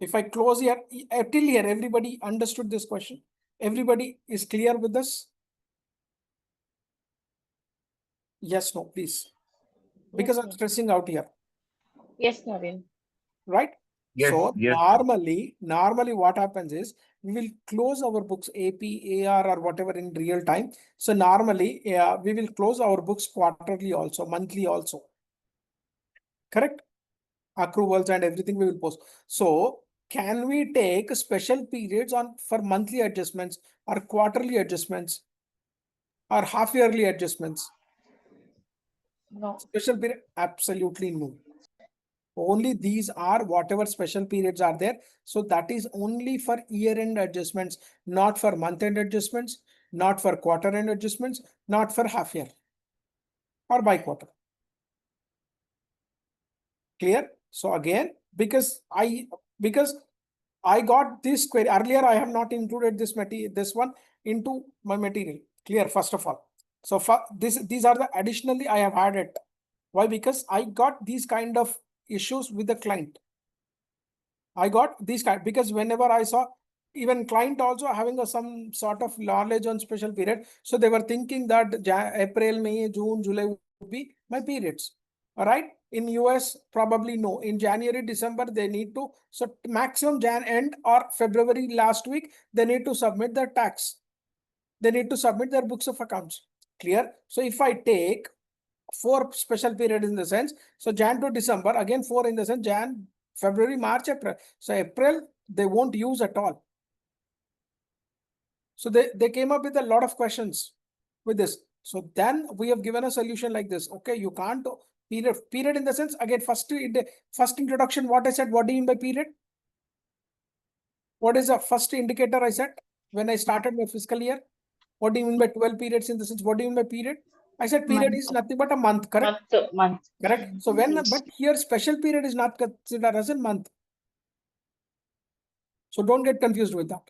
till here, everybody understood this question? Everybody is clear with this? Yes, no, please. Because I'm Naveen. stressing out here, Yes, Naveen. right? Yes, So yes. normally what happens is we will close our books AP, AR or whatever in real time. So normally we will close our books quarterly also, monthly also. Correct? Accruals and everything we will post. So can we take special periods for monthly adjustments or quarterly adjustments or half yearly adjustments? No. Special period? Absolutely no. Only these are whatever special periods are there. So that is only for year-end adjustments, not for month-end adjustments, not for quarter-end adjustments, not for half year or by quarter. Clear? So again, because I got this query earlier, I have not included this one into my material. Clear? First of all. So for these are the additionally I have added. Why? Because I got these kind of issues with the client. I got these kind because whenever I saw even client also having some sort of knowledge on special period, so they were thinking that April, May, June, July would be my periods. All right. In US, probably no. In January, December, they need to, so maximum Jan end or February last week, they need to submit their tax. They need to submit their books of accounts. Clear? So if I take 4 special period in the sense, so Jan to December, again 4 in the sense Jan, February, March, April. So April, they won't use at all. So they came up with a lot of questions with this. So then we have given a solution like this. Okay, you can't period in the sense, again, first introduction, what I said, what do you mean by period? What is the first indicator I said when I started my fiscal year? What do you mean by 12 periods in the sense? What do you mean by period? I said period Month. is nothing but a month, correct? Month. Correct. So but here special period is not considered as a month. So don't get confused with that.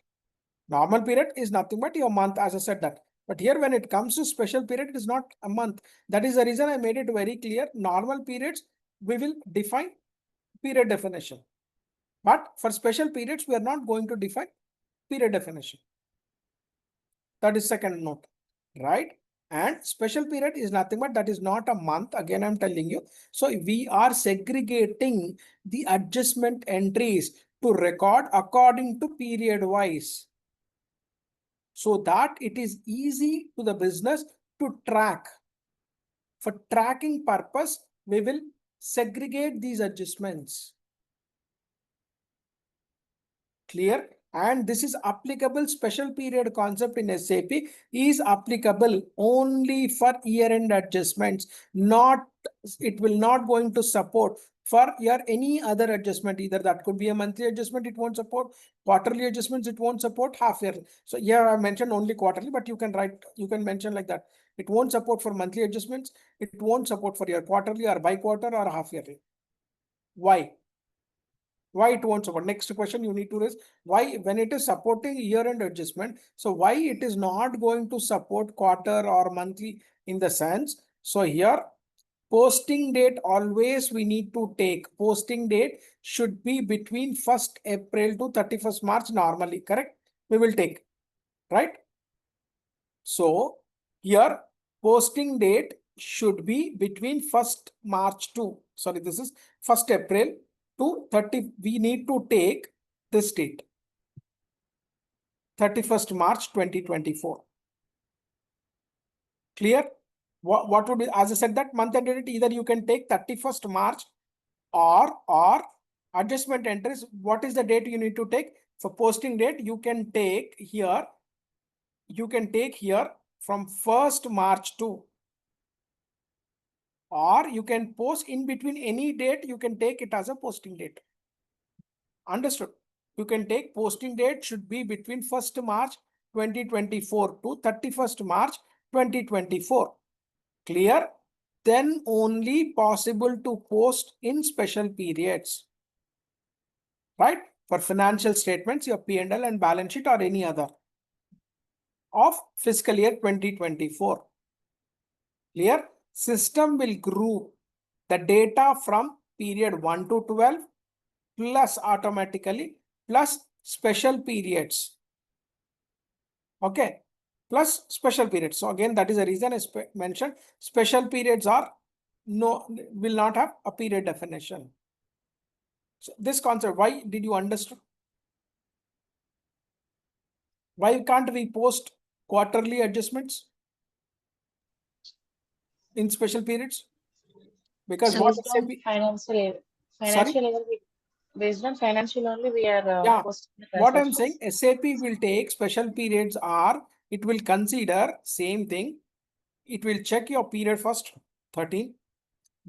Normal period is nothing but your month, as I said that. But here when it comes to special period, it is not a month. That is the reason I made it very clear. Normal periods, we will define period definition. But for special periods, we are not going to define period definition. That is second note, right? And special period is nothing but that is not a month. Again, I'm telling you. So we are segregating the adjustment entries to record according to period wise, so that it is easy to the business to track. For tracking purpose, we will segregate these adjustments. Clear? And this is applicable. Special period concept in SAP is applicable only for year-end adjustments. It will not going to support for your any other adjustment. Either that could be a monthly adjustment, it won't support. Quarterly adjustments, it won't support. Half yearly. So here I mentioned only quarterly, but you can mention like that. It won't support for monthly adjustments. It won't support for your quarterly or bi-quarter or half yearly. Why? Why it won't support? Next question you need to raise. Why, when it is supporting year-end adjustment, so why it is not going to support quarter or monthly in the sense? So here, posting date always we need to take. Posting date should be between 1st April to 31st March normally, correct? We will take, right? So here, posting date should be between 1st March to, sorry, this is 1st April to 30, we need to take this date, 31st March 2024. Clear? What would be, as I said, that month and date, either you can take 31st March or adjustment entries. What is the date you need to take? For posting date, you can take here from 1st March to, or you can post in between any date, you can take it as a posting date. Understood? You can take posting date should be between 1st March 2024 to 31st March 2024. Clear? Then only possible to post in special periods. Right? For financial statements, your P&L and balance sheet or any other of fiscal year 2024. Clear? System will group the data from period 1 to 12 plus automatically plus special periods. Okay, plus special periods. So again, that is the reason I mentioned special periods will not have a period definition. So this concept, why did you understand? Why can't we post quarterly adjustments in special periods? Because So what Based on financial year, based on financial only we are Yeah. posting the What I'm saying, transactions. SAP will take special periods it will consider same thing. It will check your period first, 13,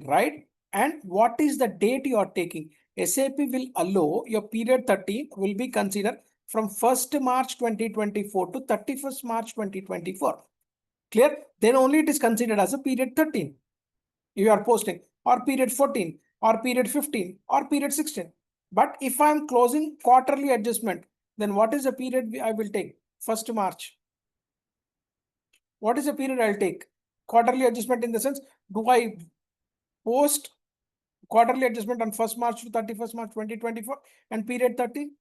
right? And what is the date you are taking? SAP will allow your period 13 will be considered from 1st March 2024 to 31st March 2024. Clear? Then only it is considered as a period 13. You are posting, or period 14, or period 15, or period 16. But if I'm closing quarterly adjustment, then what is the period I will take? 1st March. What is the period I'll take? Quarterly adjustment in the sense, do I post quarterly adjustment on 1st March to 31st March 2024 and period 13?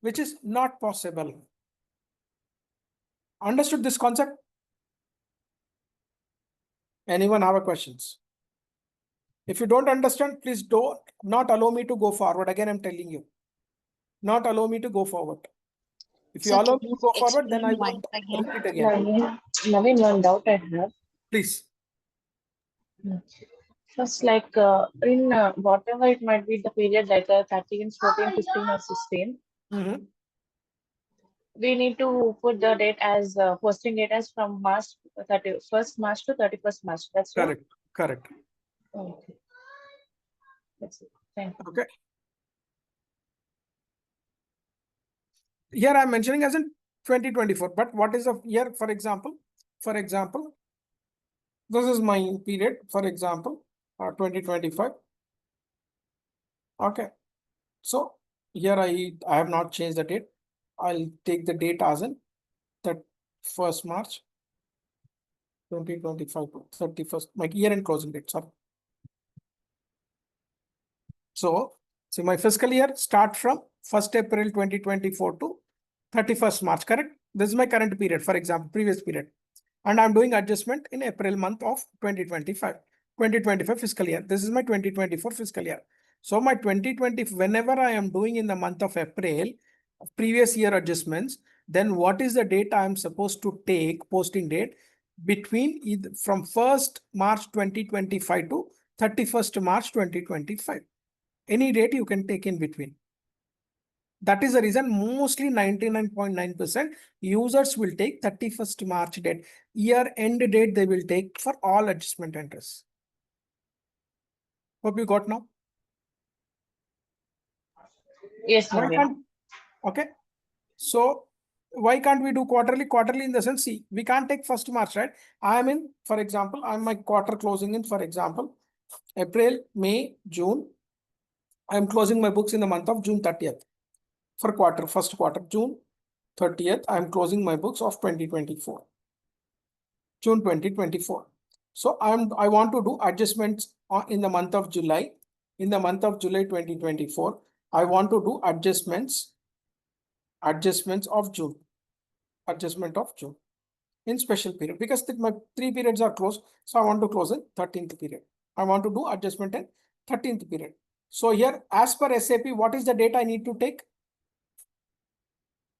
Which is not possible. Understood this concept? Anyone have a questions? If you don't understand, please not allow me to go forward. Again, I'm telling you, not allow me to go forward. If you So allow can me you to go forward, then I explain won't once again? repeat again. Naveen, one doubt I have. Please. First, like in whatever it might be the period, like 13, 14, 15, or 16, Mm-hmm. we need to put the date as posting date as from March 31st March to 31st March. That's right. Correct. Correct. Okay. That's it. Thank you. Okay. Here I'm mentioning as in 2024, but what is the year? For example, this is my period, for example, 2025. Okay. So here I have not changed the date. I'll take the date as in that 1st March 2025 to 31st, my year-end closing date, sorry. So, see, my fiscal year start from 1st April 2024 to 31st March, correct? This is my current period, for example, previous period. And I'm doing adjustment in April month of 2025 fiscal year. This is my 2024 fiscal year. So my 2020, whenever I am doing in the month of April, previous year adjustments, then what is the date I'm supposed to take, posting date, between from 1st March 2025 to 31st March 2025. Any date you can take in between. That is the reason mostly 99.9% users will take 31st March date. Year end date they will take for all adjustment entries. Hope you got now. Yes, Why Naveen. can't, okay. So why can't we do quarterly? Quarterly in the sense, see, we can't take 1st March, right? I am in, for example, I'm my quarter closing in, for example, April, May, June. I'm closing my books in the month of June 30th. For quarter, first quarter, June 30th, I'm closing my books of 2024. June 2024. So I want to do adjustments in the month of July. In the month of July 2024, I want to do adjustments of June. Adjustment of June in special period, because my 3 periods are closed. So I want to close in 13th period. I want to do adjustment in 13th period. So here, as per SAP, what is the date I need to take?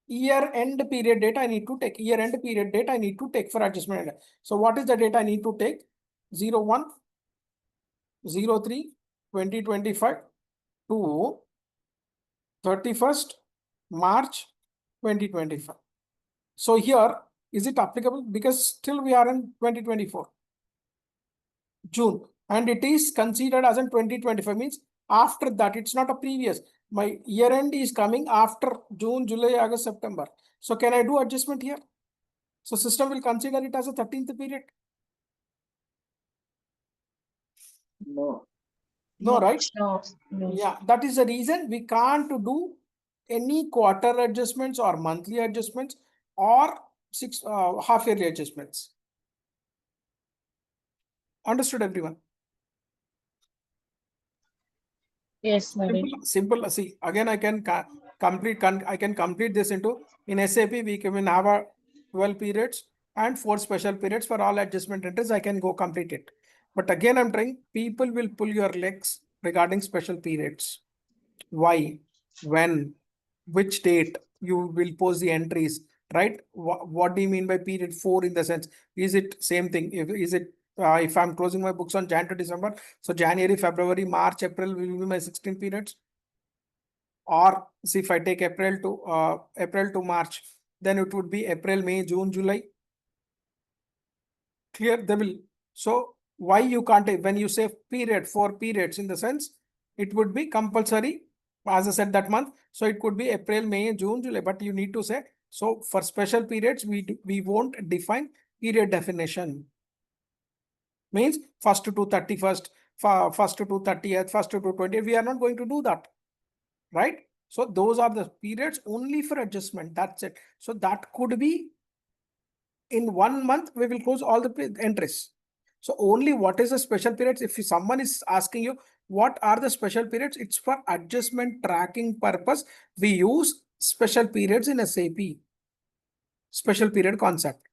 Year end period date I need to take. Year end period date I need to take for adjustment. So what is the date I need to take? 01 03 2025 to 31st March 2025. So here, is it applicable? Because still we are in 2024 June, and it is considered as in 2025, means after that. It's not a previous. My year end is coming after June, July, August, September. So can I do adjustment here? So system will consider it as a 13th period. No. No, right? No. No. Yeah, that is the reason we can't do any quarter adjustments or monthly adjustments or half yearly adjustments. Understood, everyone? Yes, Naveen. Simple. See, again, I can complete this into, in SAP, we can have a 12 periods and 4 special periods for all adjustment entries. I can go complete it. But again, I'm trying, people will pull your legs regarding special periods. Why, when, which date you will post the entries, right? What do you mean by period 4 in the sense? Is it same thing? If I'm closing my books on Jan to December, so January, February, March, April will be my 16 periods. Or see, if I take April to March, then it would be April, May, June, July. Clear? They will. So why you can't, when you say period, 4 periods in the sense, it would be compulsory, as I said, that month. So it could be April, May, June, July, but you need to say, so for special periods, we won't define period definition. Means 1st to 31st, 1st to 30th, 1st to 20th. We are not going to do that, right? So those are the periods only for adjustment. That's it. So that could be in 1 month, we will close all the entries. So only what is the special periods? If someone is asking you, what are the special periods? It's for adjustment tracking purpose. We use special periods in SAP. Special period concept.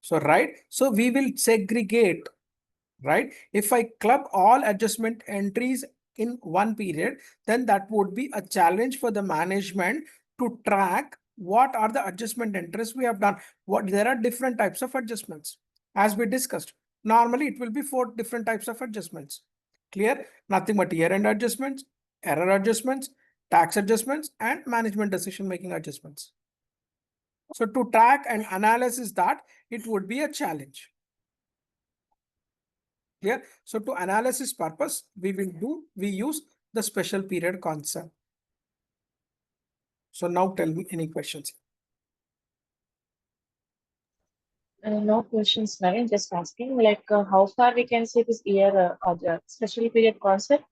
So, right. So we will segregate, right? If I club all adjustment entries in 1 period, then that would be a challenge for the management to track what are the adjustment entries we have done. There are different types of adjustments, as we discussed. Normally, it will be 4 different types of adjustments. Clear? Nothing but year-end adjustments, error adjustments, tax adjustments, and management decision-making adjustments. So to track and analyze that, it would be a challenge. Clear? So to analysis purpose, we use the special period concept. So now tell me any questions. No questions, Naveen. Just asking, like, how far we can see this year or the special period concept,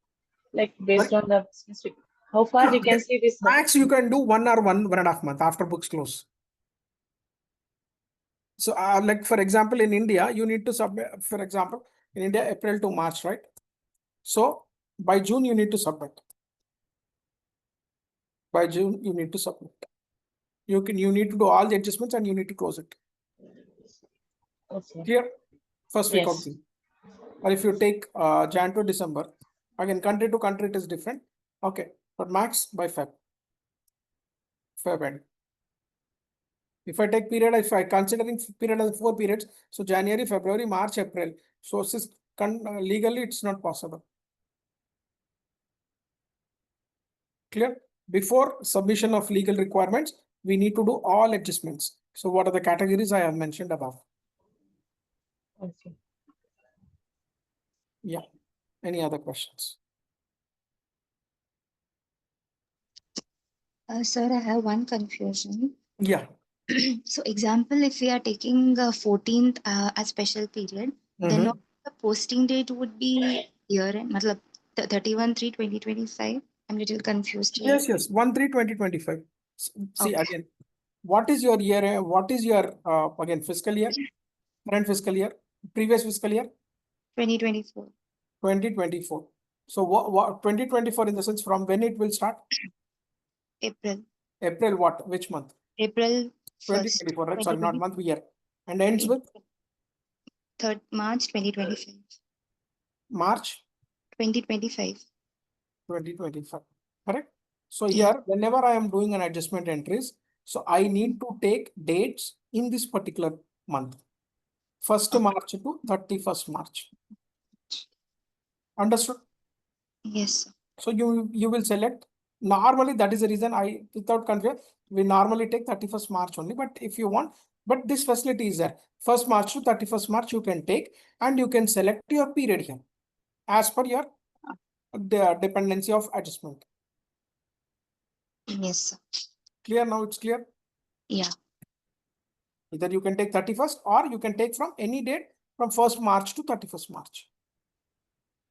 like based on the specific, how far we can see this. Max you can do 1 or 1.5 months after books close. So like for example, in India, you need to submit, for example, in India, April to March, right? So by June, you need to submit. By June, you need to submit. You need to do all the adjustments and you need to close it. Okay. Clear? First week of Yes. June. Or if you take Jan to December, again, country to country, it is different. Okay, but max by Feb end. If I take period, if I considering period as 4 periods, so January, February, March, April. So legally, it's not possible. Clear? Before submission of legal requirements, we need to do all adjustments. So what are the categories I have mentioned above? Okay. Yeah. Any other questions? Sir, I have one confusion. Yeah. So example, if we are taking 14th as special period, then Mhm. what the posting date would be year end, matlab 31/3/2025. I'm little confused here. Yes. 1/3/2025. See Okay. again, what is your year? What is your again fiscal year? Current fiscal year? Previous fiscal year? 2024. 2024. So what 2024 in the sense from when it will start? April. April what? Which month? April 1st. 2024, right? Sorry, not month, year. And ends with 3rd March 2025. March 2025. 2025. Correct? So Yeah. here, whenever I am doing an adjustment entries, so I need to take dates in this particular month. 1st Okay. March to 31st March. Understood? Yes, sir. So you will select. Normally, that is the reason without confusion, we normally take 31st March only. But if you want, but this facility is there. 1st March to 31st March you can take and you can select your period here as per your the dependency of adjustment. Yes, sir. Clear now? It's clear. Yeah. Either you can take 31st or you can take from any date from 1st March to 31st March.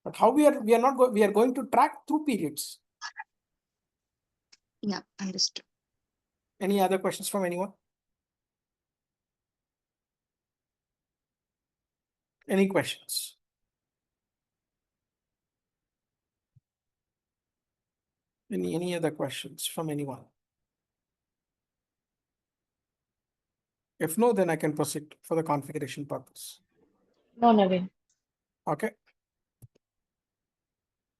But how we are not we are going to track through periods. Yeah. Understood. Any other questions from anyone? Any questions? Any other questions from anyone? If no, then I can proceed for the configuration purpose. No, Naveen. Okay.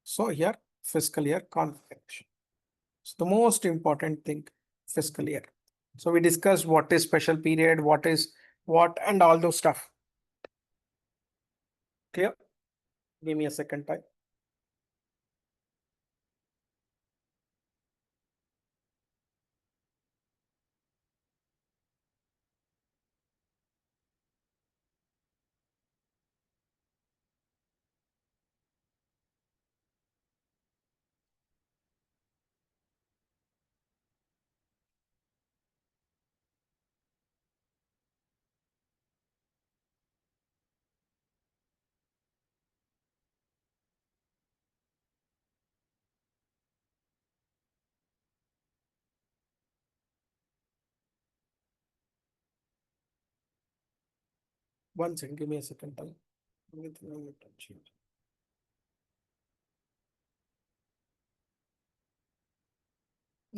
So here, fiscal year configuration. So the most important thing, fiscal year. So we discussed what is special period, what is what, and all those stuff. Clear? Give me a second time. One second, give me a second time.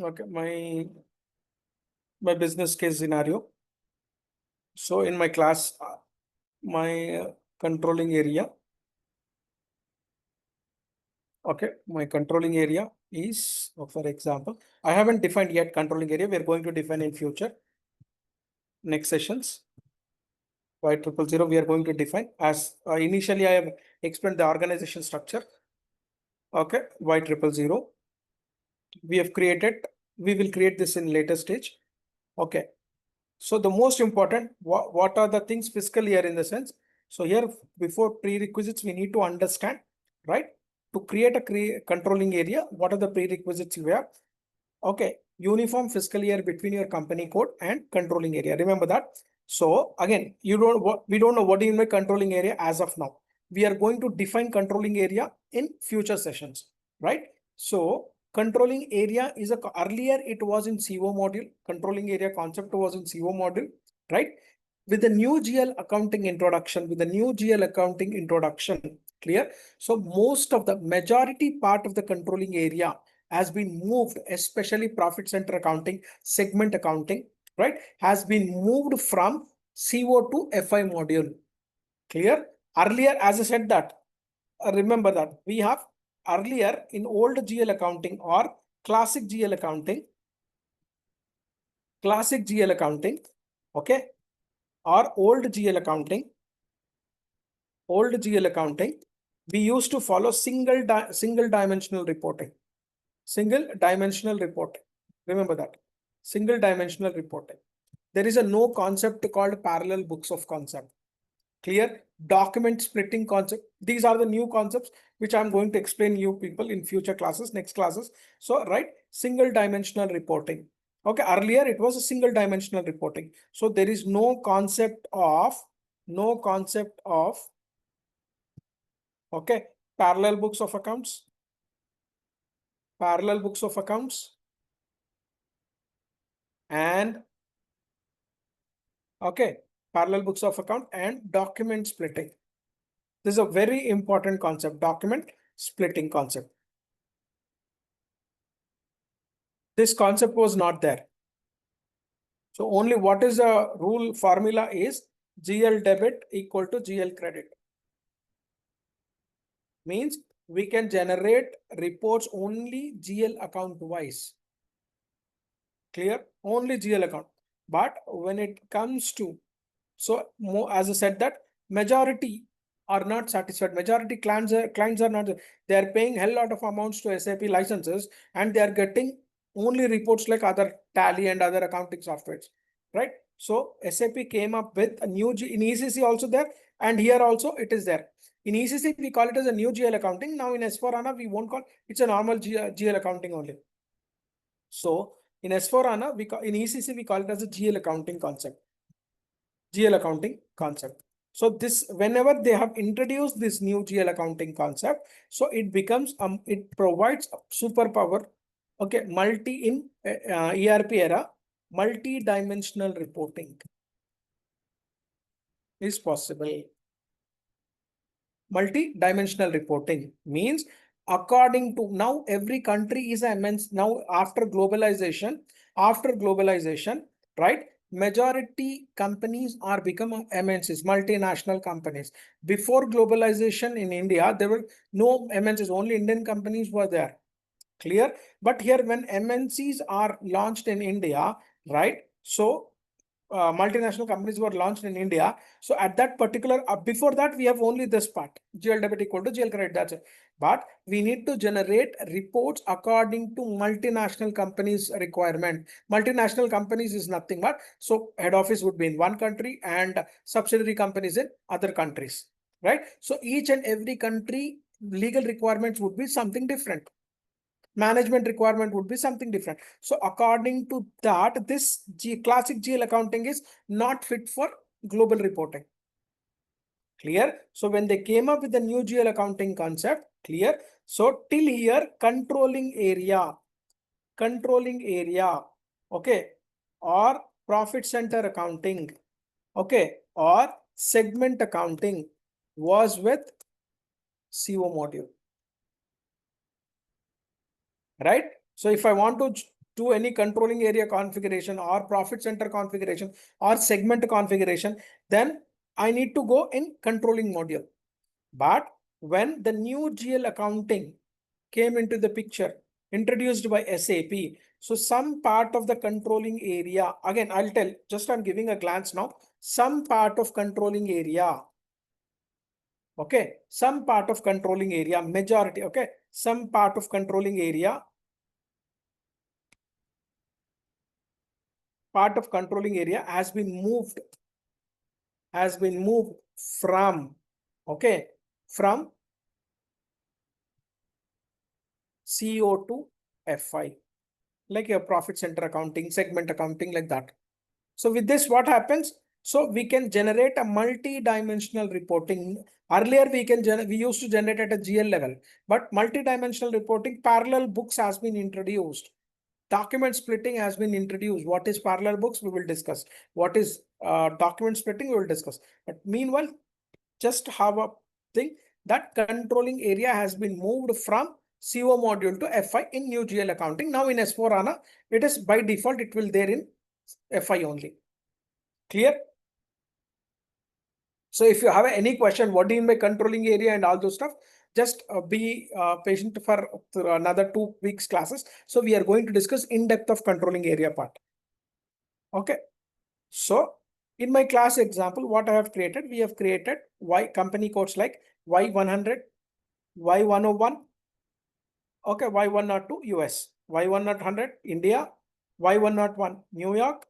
Okay, my business case scenario. So in my class, my controlling area. Okay, my controlling area is, for example, I haven't defined yet controlling area. We're going to define in future. Next sessions. Y000 we are going to define as initially I have explained the organization structure. Okay, Y000 we have created. We will create this in later stage. Okay. So the most important, what are the things fiscal year in the sense? So here before prerequisites, we need to understand, right? To create a controlling area, what are the prerequisites you have? Okay, uniform fiscal year between your company code and controlling area. Remember that. So again, we don't know what is my controlling area as of now. We are going to define controlling area in future sessions, right? So controlling area is earlier it was in CO module. Controlling area concept was in CO module, right? with the new GL accounting introduction, clear? So most of the majority part of the controlling area has been moved, especially profit center accounting, segment accounting, right? Has been moved from CO to FI module. Clear? Earlier, as I said that, remember that we have earlier in old GL accounting or classic GL accounting, okay, or old GL accounting, we used to follow single dimensional reporting. Remember that. Single dimensional reporting. There is a no concept called parallel books of concept. Clear? Document splitting concept. These are the new concepts which I'm going to explain you people in future classes, next classes. So, right, single dimensional reporting. Okay, earlier it was a single dimensional reporting. So there is no concept of, okay, parallel books of accounts, and okay, parallel books of account and document splitting. This is a very important concept, document splitting concept. This concept was not there. So only what is the rule formula is GL debit equal to GL credit. Means we can generate reports only GL account wise. Clear? Only GL account. But when it comes to, so more, as I said that majority are not satisfied. Majority clients are not, they are paying hell lot of amounts to SAP licenses and they are getting only reports like other Tally and other accounting softwares, right? So SAP came up with a new in ECC also there, and here also it is there. In ECC we call it as a new GL accounting. Now in S4HANA we won't call it's a normal GL accounting only. So in S4HANA in ECC we call it as a GL accounting concept. So this, whenever they have introduced this new GL accounting concept, so it becomes it provides superpower. Okay, in ERP era, multi-dimensional reporting is possible. Multi-dimensional reporting means according to now every country is immense now after globalization, right? Majority companies are becoming MNCs, multinational companies. Before globalization in India, there were no MNCs, only Indian companies were there. Clear? But here when MNCs are launched in India, right? So multinational companies were launched in India. So at that particular, before that, we have only this part, GL debit equal to GL credit, that's it. But we need to generate reports according to multinational companies requirement. Multinational companies is nothing but, so head office would be in one country and subsidiary companies in other countries, right? So each and every country legal requirements would be something different. Management requirement would be something different. So according to that, this classic GL accounting is not fit for global reporting. Clear? So when they came up with the new GL accounting concept, clear? So till here, controlling area, okay, or profit center accounting, okay, or segment accounting was with CO module. Right? So if I want to do any controlling area configuration or profit center configuration or segment configuration, then I need to go in controlling module. But when the new GL accounting came into the picture, introduced by SAP, so some part of the controlling area, again, I'll tell, just I'm giving a glance now, some part of controlling area, okay, some part of controlling area, majority, okay, some part of controlling area, has been moved from, okay, from CO to FI, like your profit center accounting, segment accounting, like that. So with this, what happens? So we can generate a multi-dimensional reporting. Earlier, we used to generate at a GL level, but multi-dimensional reporting, parallel books has been introduced. document splitting has been introduced. What is parallel books? We will discuss. What is document splitting? We will discuss. But meanwhile, just have a thing that controlling area has been moved from CO module to FI in new GL accounting. Now in S4 HANA, it is by default, it will there in FI only. Clear? So if you have any question, what do you mean by controlling area and all those stuff, just be patient for another 2 weeks classes. So we are going to discuss in depth of controlling area part. Okay. So in my class example, what I have created, we have created Y company codes like Y100, Y101, okay, Y102 US, Y100 India, Y101 New York,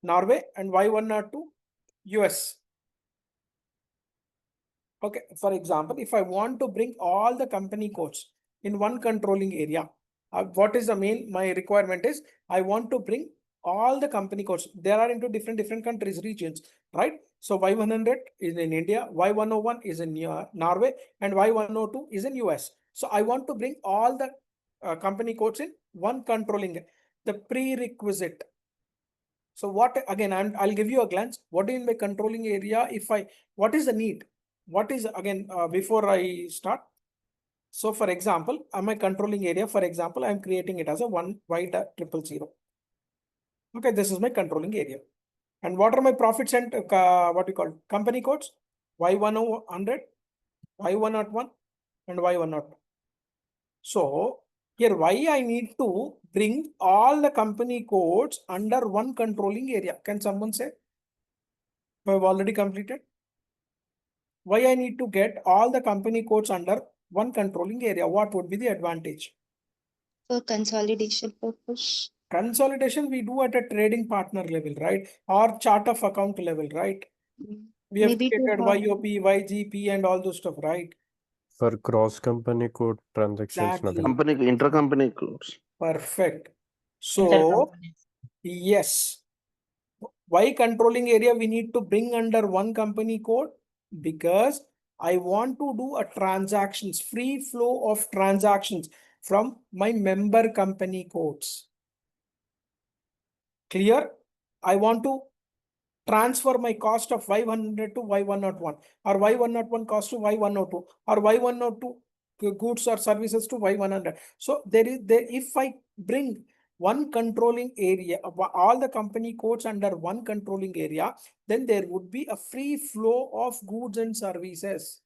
Norway, and Y102 US. Okay, for example, if I want to bring all the company codes in one controlling area, what is the my requirement is I want to bring all the company codes. There are into different countries, regions, right? So Y100 is in India, Y101 is in Norway, and Y102 is in US. So I want to bring all the company codes in one controlling, the prerequisite. So what, again, I'll give you a glance. What do you mean by controlling area? What is the need? What is, again, before I start? So for example, my controlling area, for example, I'm creating it as a 1Y00. Okay, this is my controlling area. And what are my profits and what we call company codes? Y100, Y101, and Y102. So here, why I need to bring all the company codes under one controlling area? Can someone say? I've already completed. Why I need to get all the company codes under one controlling area? What would be the advantage? For consolidation purpose. Consolidation we do at a trading partner level, right? Or chart of account level, right? We have Maybe to created have YOP, YGP, and all those stuff, right? For cross company code transactions, Exactly. nothing. Company intercompany codes. Perfect. So Intercompany. yes, why controlling area we need to bring under one company code? Because I want to do a transactions, free flow of transactions from my member company codes. Clear? I want to transfer my cost of Y100 to Y101, or Y101 cost to Y102, or Y102 goods or services to Y100. So if I bring one controlling area, all the company codes under one controlling area, then there would be a free flow of goods and services.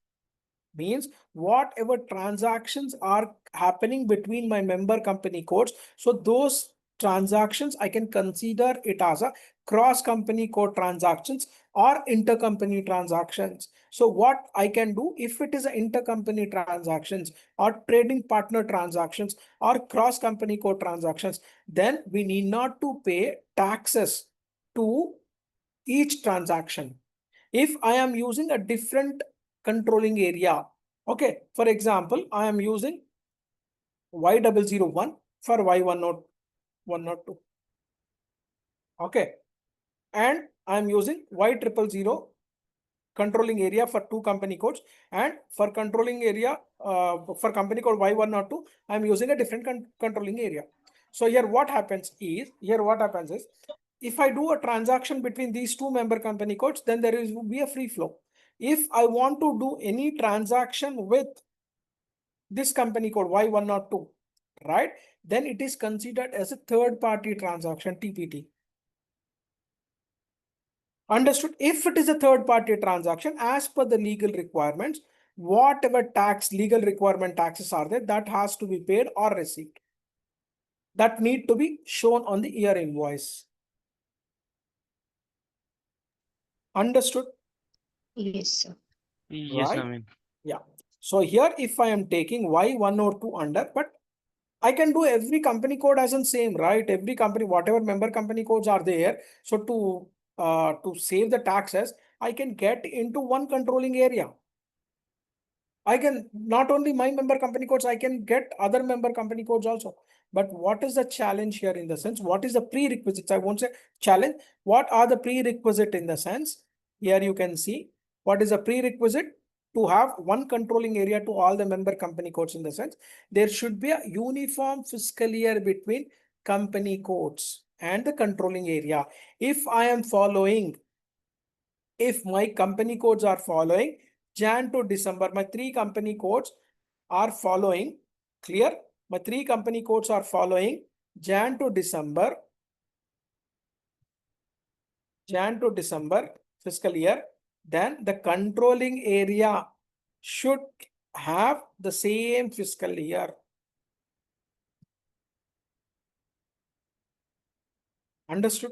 Means whatever transactions are happening between my member company codes, so those transactions I can consider it as a cross company code transactions or intercompany transactions. So what I can do, if it is an intercompany transactions or trading partner transactions or cross company code transactions, then we need not to pay taxes to each transaction. If I am using a different controlling area, okay, for example, I am using Y001 for Y102. Okay, and I'm using Y000 controlling area for two company codes, and for controlling area for company code Y102, I'm using a different controlling area. So here what happens is, if I do a transaction between these two member company codes, then there will be a free flow. If I want to do any transaction with this company code Y102, right, then it is considered as a third party transaction, TPT. Understood? If it is a third party transaction, as per the legal requirements, whatever legal requirement taxes are there, that has to be paid or received. That need to be shown on the year invoice. Understood? Yes, sir. Yes, Right? I mean. Yeah. So here, if I am taking Y102 under, but I can do every company code as in same, right? Every company, whatever member company codes are there. So to save the taxes, I can get into one controlling area. I can not only my member company codes, I can get other member company codes also. But what is the challenge here in the sense? What is the prerequisites? I won't say challenge. What are the prerequisite in the sense? Here you can see what is a prerequisite to have one controlling area to all the member company codes in the sense. There should be a uniform fiscal year between company codes and the controlling area. If I am following, if my company codes are following Jan to December, my three company codes are following, clear? My three company codes are following Jan to December, fiscal year, then the controlling area should have the same fiscal year. Understood?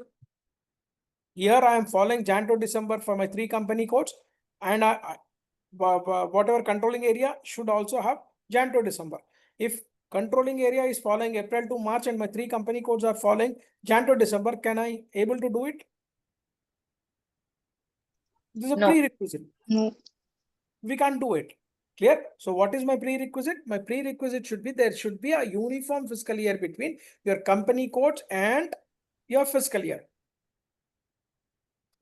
Here I am following Jan to December for my three company codes, and whatever controlling area should also have Jan to December. If controlling area is following April to March and my three company codes are following Jan to December, can I able to do it? This is a No. prerequisite. No. We can't do it. Clear? So what is my prerequisite? My prerequisite should be there should be a uniform fiscal year between your company codes and your fiscal year.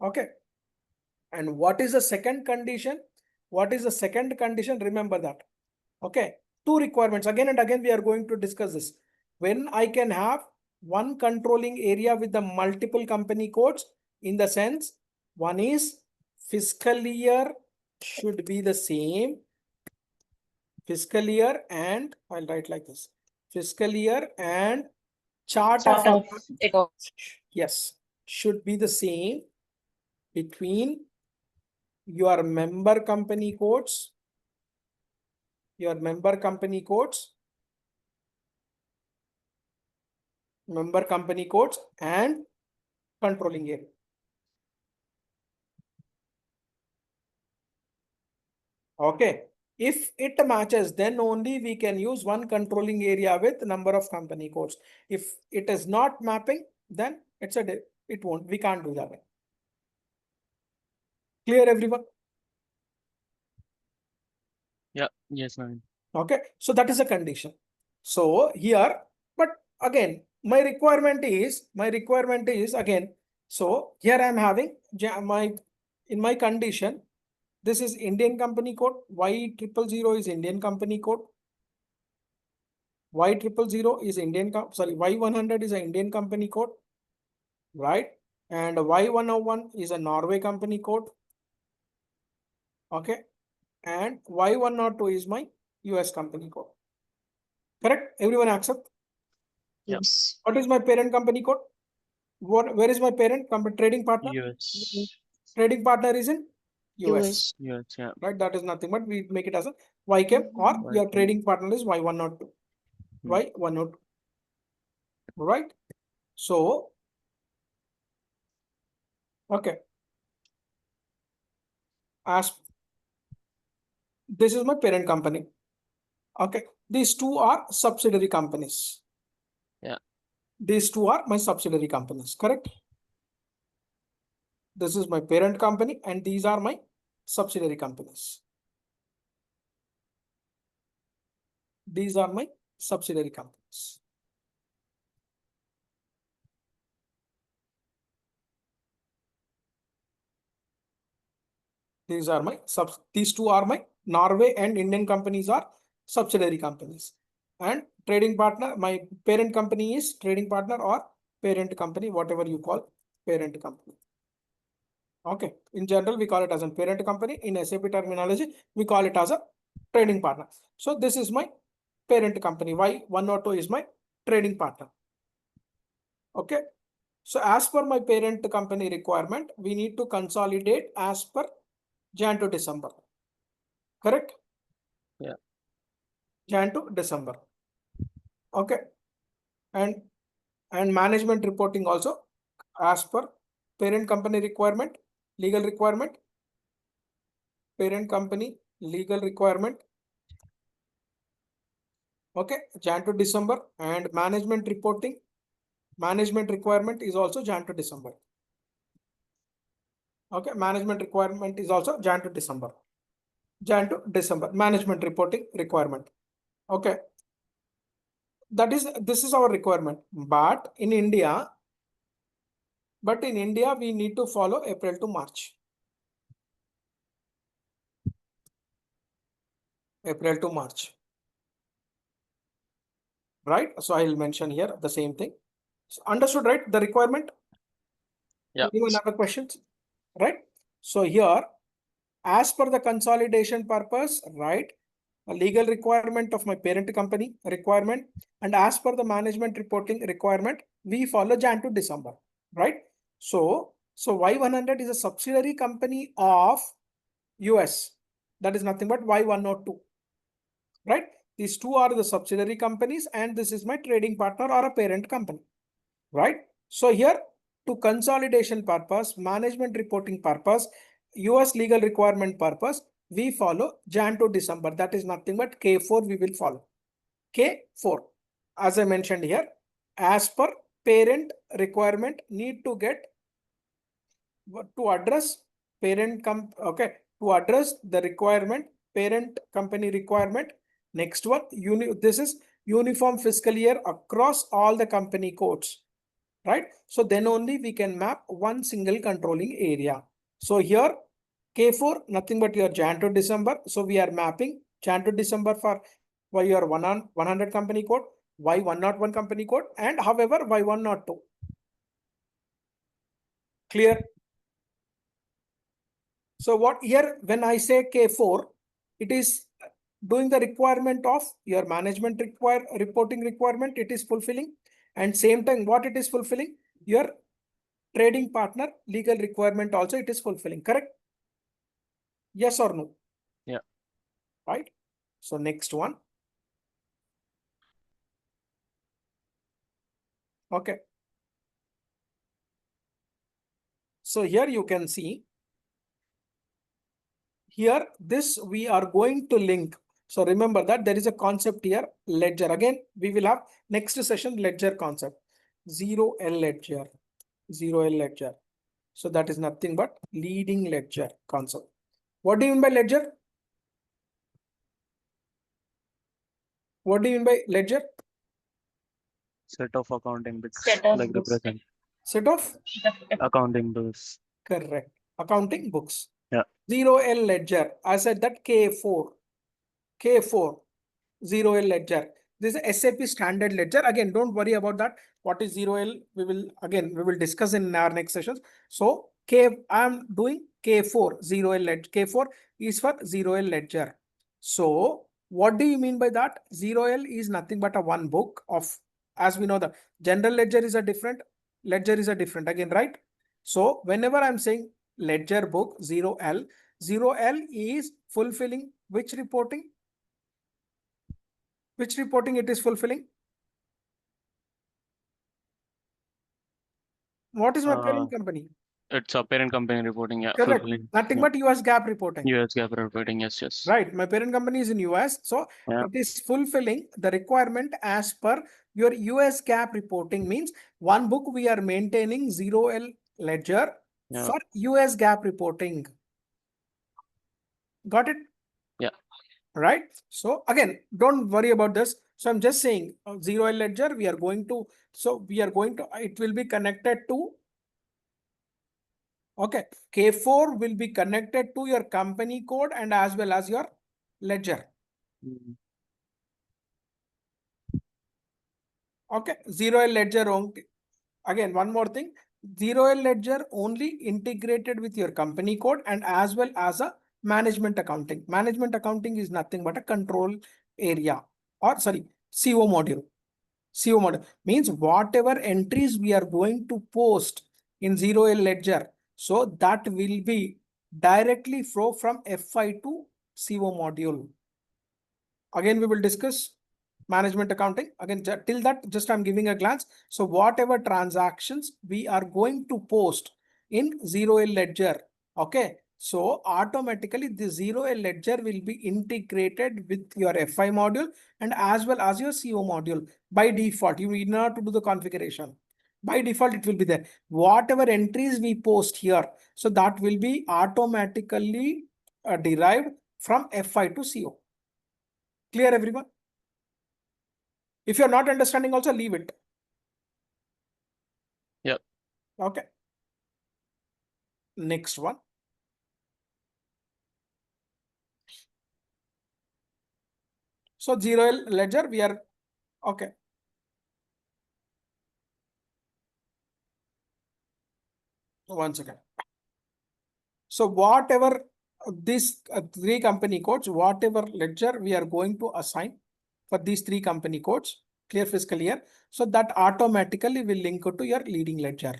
Okay. And what is the second condition? What is the second condition? Remember that. Okay. Two requirements. Again and again, we are going to discuss this. When I can have one controlling area with the multiple company codes, in the sense, one is fiscal year should be the same. Fiscal year and I'll write like this. Fiscal year and chart Chart of of account. yes, should be the same between your member company codes, member company codes and controlling area. Okay. If it matches, then only we can use one controlling area with number of company codes. If it is not mapping, then it won't, we can't do that. Clear, everyone? Yeah. Yes, Naveen. Okay, so that is a condition. So here, but again, my requirement is again, so here I am having in my condition, this is Indian company code, Y000 is Indian company code, Y000 is Y100 is an Indian company code, right? And Y101 is a Norway company code. Okay, and Y102 is my US company code. Correct? Everyone accept? Yep. Yes. What is my parent company code? Where is my parent company trading partner? US. Trading partner is in US, US. Yeah. right? That is nothing but we make it as a YCAM or your YCAM. trading partner is Y102. Y102. Right? So, okay. As this is my parent company. Okay. These two are subsidiary companies. Yeah. These two are my subsidiary companies, correct? This is my parent company and these are my subsidiary companies. These are my subsidiary companies. These two are my Norway and Indian companies are subsidiary companies. And trading partner, my parent company is trading partner or parent company, whatever you call parent company. Okay. In general, we call it as a parent company. In SAP terminology, we call it as a trading partner. So this is my parent company. Y102 is my trading partner. Okay. So as per my parent company requirement, we need to consolidate as per Jan to December. Correct? Yeah. Jan to December. Okay. And management reporting also as per parent company requirement, legal requirement, parent company legal requirement. Okay, Jan to December, and management reporting, management requirement is also Jan to December. Okay, management requirement is also Jan to December. Jan to December, management reporting requirement. Okay. This is our requirement. But in India, we need to follow April to March. April to March. Right? So I'll mention here the same thing. So understood, right? The requirement. Yeah. Anyone have a questions? Right? So here, as per the consolidation purpose, right? A legal requirement of my parent company requirement, and as per the management reporting requirement, we follow Jan to December, right? So Y100 is a subsidiary company of US. That is nothing but Y102, right? These two are the subsidiary companies, and this is my trading partner or a parent company, right? So here, to consolidation purpose, management reporting purpose, US legal requirement purpose, we follow Jan to December. That is nothing but K4 we will follow. K4. As I mentioned here, as per parent requirement, need to get to address okay, to address the requirement, parent company requirement. Next one, this is uniform fiscal year across all the company codes, right? So then only we can map one single controlling area. So here K4, nothing but your Jan to December. So we are mapping Jan to December for your 100 company code, Y101 company code, and however Y102. Clear? So what here, when I say K4, it is doing the requirement of your management reporting requirement, it is fulfilling. And same time, what it is fulfilling? Your trading partner legal requirement also it is fulfilling, correct? Yes or no? Yeah. Right. So next one. Okay. So here you can see here, this we are going to link. So remember that there is a concept here, ledger. Again, we will have next session ledger concept, 0L ledger, 0L ledger. So that is nothing but leading ledger concept. What do you mean by ledger? What do you mean by ledger? Set of accounting books Set of like the books. present. Set of Accounting books. correct accounting books. Yeah. 0L ledger. I said that K4. K4. 0L ledger. This is SAP standard ledger. Again, don't worry about that. What is 0L? We will discuss in our next sessions. So I'm doing K4, 0L ledger. K4 is for 0L ledger. So what do you mean by that? 0L is nothing but a one book of, as we know, the general ledger is a different, ledger is a different again, right? So whenever I'm saying ledger book 0L, 0L is fulfilling which reporting? Which reporting it is fulfilling? What is my parent company? It's a parent company reporting. Yeah. Correct. Fulfilling. Nothing Yeah. but US GAAP reporting. US GAAP reporting. Yes. Yes. Right. My parent company is in US. So Yeah. it is fulfilling the requirement as per your US GAAP reporting. Means one book we are maintaining 0L ledger Yeah. for US GAAP reporting. Got it? Yeah. Right. So again, don't worry about this. So I'm just saying 0L ledger, we are going to, it will be connected to, okay, K4 will be connected to your company code and as well as your ledger. Mm. Okay, 0L ledger only. Again, one more thing, 0L ledger only integrated with your company code and as well as a management accounting. Management accounting is nothing but a control area or sorry, CO module. CO module means whatever entries we are going to post in 0L ledger. So that will be directly flow from FI to CO module. Again, we will discuss management accounting. Again, till that, just I'm giving a glance. So whatever transactions we are going to post in 0L ledger, okay. So automatically the 0L ledger will be integrated with your FI module and as well as your CO module. By default, you need not to do the configuration. By default, it will be there. Whatever entries we post here, so that will be automatically derived from FI to CO. Clear, everyone? If you're not understanding, also leave it. Yep. Okay. Next one. So 0L ledger, we are okay. One second. So whatever these three company codes, whatever ledger we are going to assign for these three company codes, clear fiscal year. So that automatically will link to your leading ledger.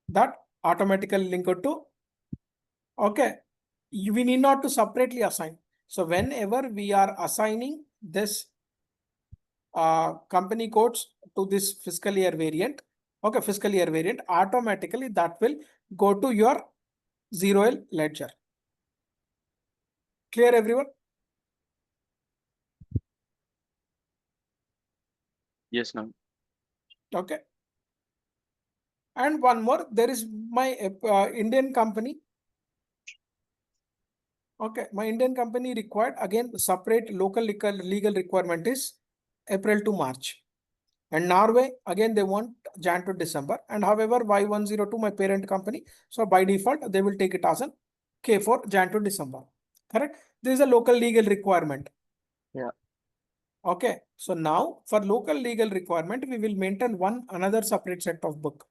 That automatically link to, okay, we need not to separately assign. So whenever we are assigning this company codes to this fiscal year variant, okay, fiscal year variant, automatically that will go to your 0L ledger. Clear, everyone? Yes, now. Okay. And one more, there is my Indian company. Okay, my Indian company required, again, separate local legal requirement is April to March. And Norway, again, they want Jan to December. And however, Y102, my parent company, so by default, they will take it as an K4 Jan to December. Correct? This is a local legal requirement. Yeah. Okay, so now for local legal requirement, we will maintain another separate set of book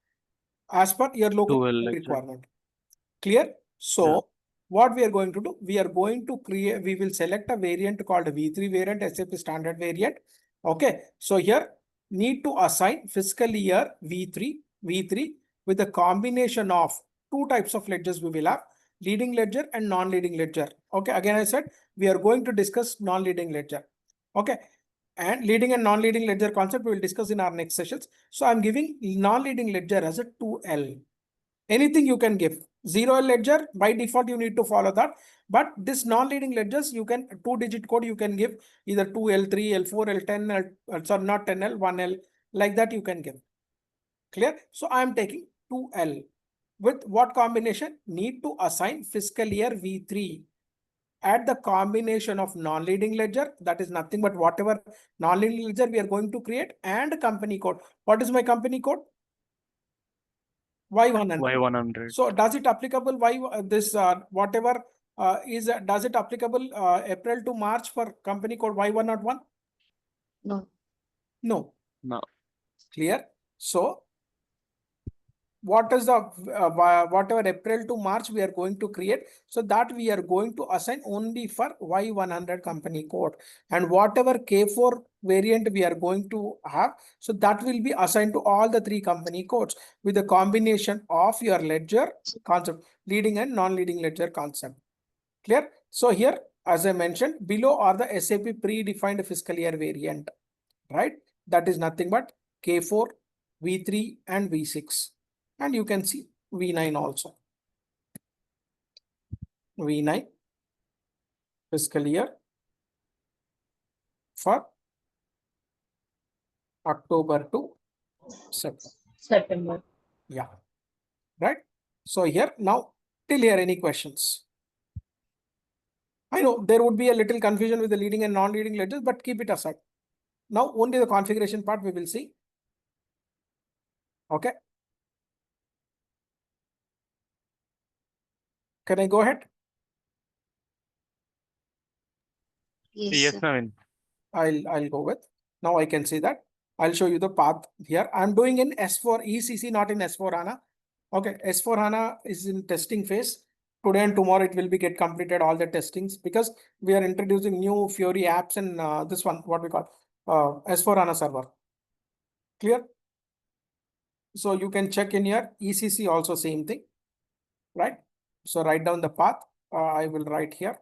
as per your local 2L legal ledger. requirement. Clear? So Yeah. what we are going to do, we are going to create, we will select a variant called V3 variant, SAP standard variant. Okay, so here need to assign fiscal year V3 with a combination of two types of ledgers we will have, leading ledger and non-leading ledger. Okay, again I said we are going to discuss non-leading ledger. Okay, and leading and non-leading ledger concept we will discuss in our next sessions. So I'm giving non-leading ledger as a 2L. Anything you can give. 0L ledger, by default, you need to follow that. But this non-leading ledgers, you can 2-digit code, you can give either 2L, 3L, 4L, 10L, sorry, not 10L, 1L, like that you can give. Clear? So I am taking 2L. With what combination? Need to assign fiscal year V3 at the combination of non-leading ledger, that is nothing but whatever non-leading ledger we are going to create, and company code. What is my company code? Y100. Y100. So does it applicable whatever does it applicable April to March for company code Y101? No. No. No. Clear? So what is the whatever April to March we are going to create, so that we are going to assign only for Y100 company code, and whatever K4 variant we are going to have, so that will be assigned to all the three company codes with a combination of your ledger concept, leading and non-leading ledger concept. Clear? So here, as I mentioned, below are the SAP predefined fiscal year variant, right? That is nothing but K4, V3 and V6. And you can see V9 also. V9 fiscal year for October to September. Yeah. Right. So here now, till here, any questions? I know there would be a little confusion with the leading and non-leading ledgers, but keep it aside. Now only the configuration part we will see. Okay. Can I go ahead? Yes, Yes, sir. Navin. I'll go with. Now I can see that. I'll show you the path here. I'm doing in S4 ECC, not in S4 HANA. Okay, S4 HANA is in testing phase. Today and tomorrow it will be get completed all the testings, because we are introducing new Fiori apps and this one, what we call S4 HANA server. Clear? So you can check in here, ECC also same thing, right? So write down the path. I will write here.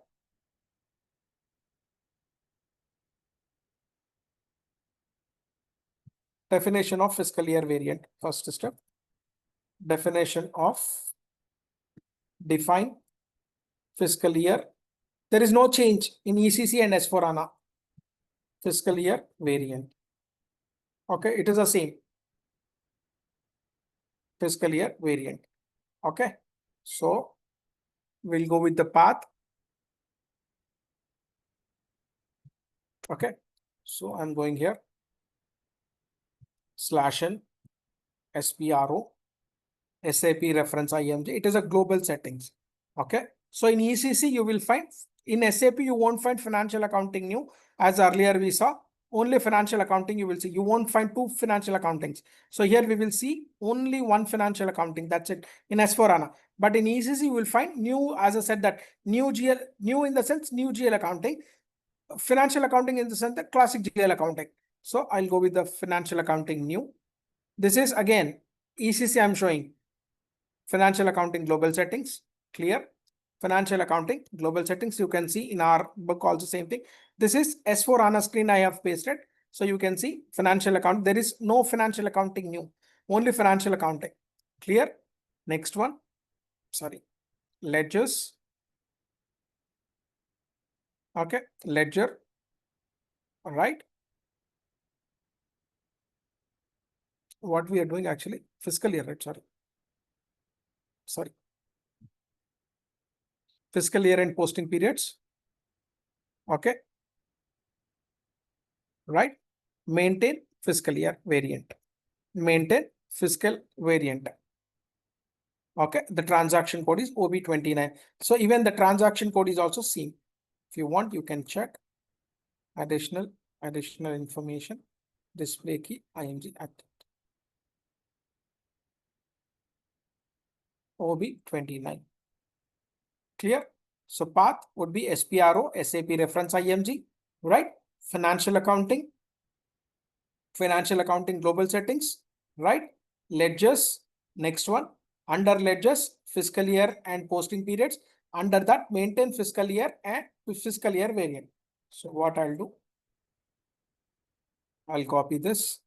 Definition of fiscal year variant, first step. Definition of define fiscal year. There is no change in ECC and S4 HANA. Fiscal year variant. Okay, it is the same. Fiscal year variant. Okay, so we'll go with the path. Okay, so I'm going here. /n SPRO SAP reference IMG. It is a global settings. Okay, so in ECC you will find, in SAP you won't find financial accounting new, as earlier we saw. only financial accounting you will see. You won't find two financial accountings. So here we will see only one financial accounting. That's it in S4HANA. But in ECC, you will find new, as I said, that new GL, new in the sense new GL accounting, financial accounting in the sense that classic GL accounting. So I'll go with the financial accounting new. This is again ECC I'm showing. Financial accounting global settings, clear. Financial accounting global settings, you can see in our book also same thing. This is S4HANA screen I have pasted. So you can see financial account. There is no financial accounting new, only financial accounting. Clear? Next one. Sorry. Ledgers. Okay. Ledger. All right. What we are doing actually, fiscal year, right? Sorry. Fiscal year and posting periods. Okay. Right. Maintain fiscal year variant. Maintain fiscal variant. Okay, the transaction code is OB29. So even the transaction code is also seen. If you want, you can check additional information, display key, IMG active. OB29. Clear? So path would be SPRO, SAP reference IMG, right? Financial accounting global settings, right? Ledgers, next one. Under ledgers, fiscal year and posting periods. Under that, maintain fiscal year and fiscal year variant. So what I'll do, I'll copy this.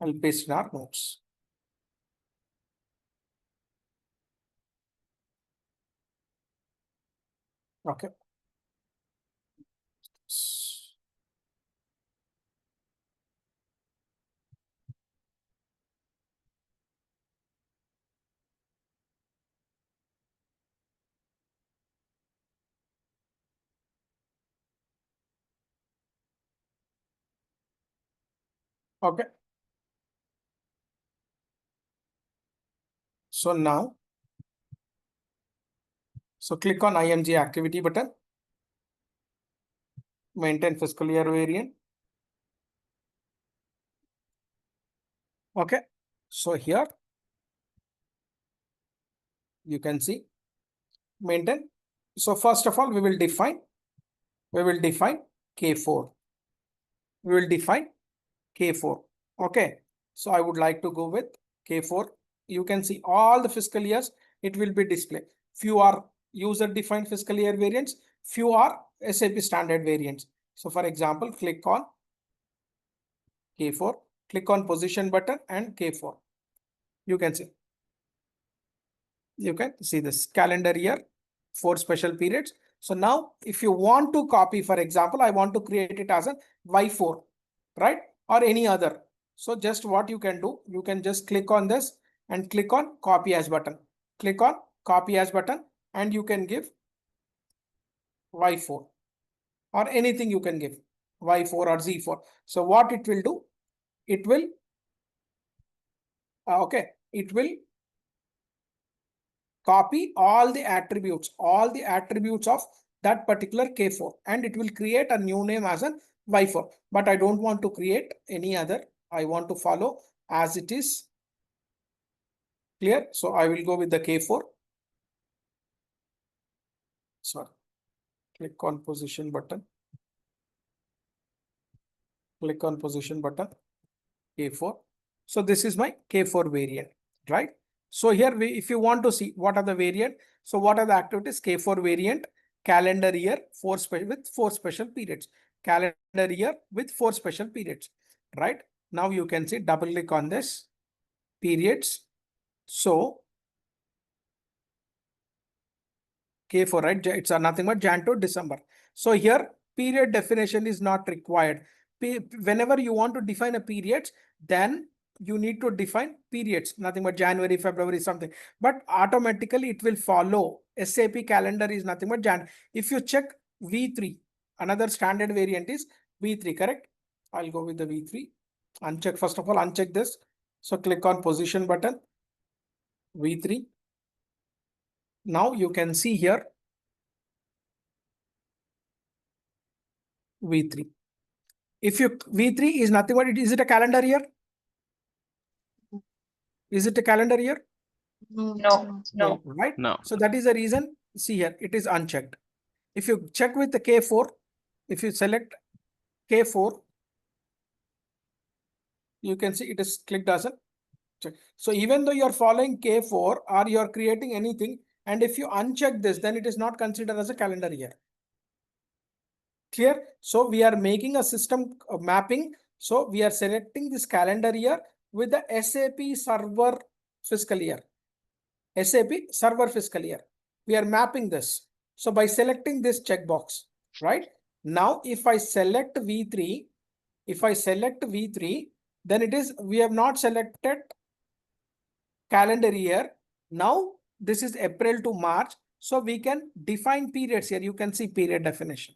I'll paste in our notes. Okay. Okay. So now, so click on IMG activity button. Maintain fiscal year variant. Okay. So here you can see maintain. So first of all, we will define K4. We will define K4. Okay. So I would like to go with K4. You can see all the fiscal years, it will be displayed. Few are user defined fiscal year variants, few are SAP standard variants. So for example, click on K4, click on position button and K4. You can see this calendar year, 4 special periods. So now if you want to copy, for example, I want to create it as a Y4, right? Or any other. So just what you can do, you can just click on this and click on copy as button. Click on copy as button and you can give Y4 or anything you can give Y4 or Z4. So what it will do, it will, it will copy all the attributes of that particular K4 and it will create a new name as a Y4. But I don't want to create any other. I want to follow as it is. Clear? So I will go with the K4. Sorry. Click on position button. Click on position button. K4. So this is my K4 variant, right? So here if you want to see what are the variant, so what are the activities? K4 variant, calendar year, with 4 special periods. Calendar year with 4 special periods, right? Now you can see, double click on this, periods. So K4, right? It's nothing but Jan to December. So here period definition is not required. Whenever you want to define a period, then you need to define periods, nothing but January, February, something. But automatically it will follow. SAP calendar is nothing but Jan. If you check V3, another standard variant is V3, correct? I'll go with the V3. Uncheck, first of all, uncheck this. So click on position button, V3. Now you can see here, V3. If you V3 is nothing but is it a calendar year? Is it a calendar year? No, No, no. Right? No. So that is the reason. See here, it is unchecked. If you check with the K4, if you select K4, you can see it is clicked as a check. So even though you are following K4 or you are creating anything, and if you uncheck this, then it is not considered as a calendar year. Clear? So we are making a system mapping. So we are selecting this calendar year with the SAP server fiscal year. SAP server fiscal year. We are mapping this. So by selecting this checkbox, right? Now, if I select V3, then it is, we have not selected calendar year. Now, this is April to March. So we can define periods here. You can see period definition.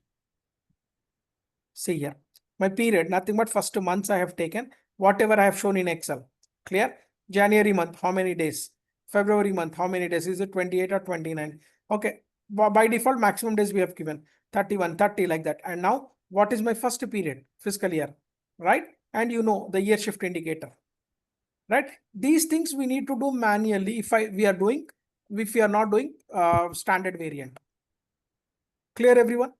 See here, my period, nothing but first 2 months I have taken, whatever I have shown in Excel. Clear? January month, how many days? February month, how many days? Is it 28 or 29? Okay. By default, maximum days we have given 31, 30 like that. And now what is my first period? Fiscal year, right? And you know the year shift indicator, right? These things we need to do manually if we are not doing standard variant. Clear, everyone?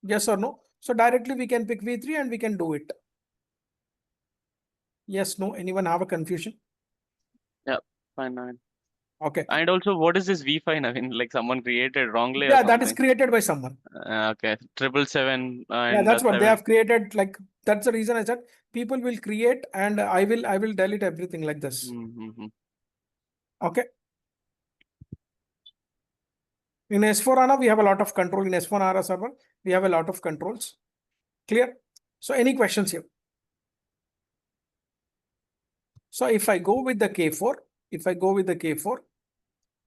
Yes or no? So directly we can pick V3 and we can do it. Yes, no, anyone have a confusion? Fine, Navin. Okay. And also, what is this V5, Navin? Like someone created wrongly or Yeah, that is something? created by someone. Okay, 777 Yeah, and that's what they 7. have created. Like, that's the reason I said people will create and I will delete everything like this. Mm-hmm. Okay. In S4HANA, we have a lot of control. In S4HANA server, we have a lot of controls. Clear? So any questions here? So if I go with the K4,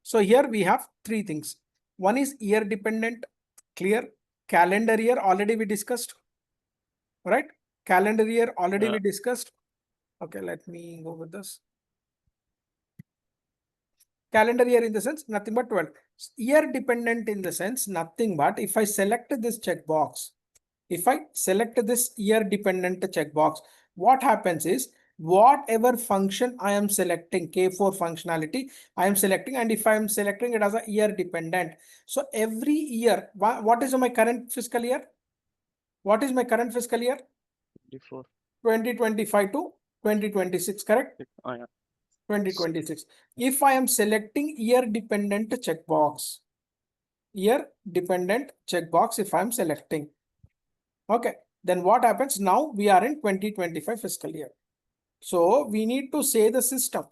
so here we have 3 things. One is year dependent, clear. Calendar year already we discussed, right? Calendar year already we discussed. Okay, let me go with this. Calendar year in the sense nothing but 12. Year dependent in the sense nothing but if I select this checkbox, if I select this year dependent checkbox, what happens is whatever function I am selecting, K4 functionality, I am selecting, and if I am selecting it as a year dependent. So every year, what is my current fiscal year? What is my current fiscal year? 2025 to 2026, correct? Oh, yeah. 2026. If I am selecting year dependent checkbox, if I am selecting, okay, then what happens? Now we are in 2025 fiscal year. So we need to say the system.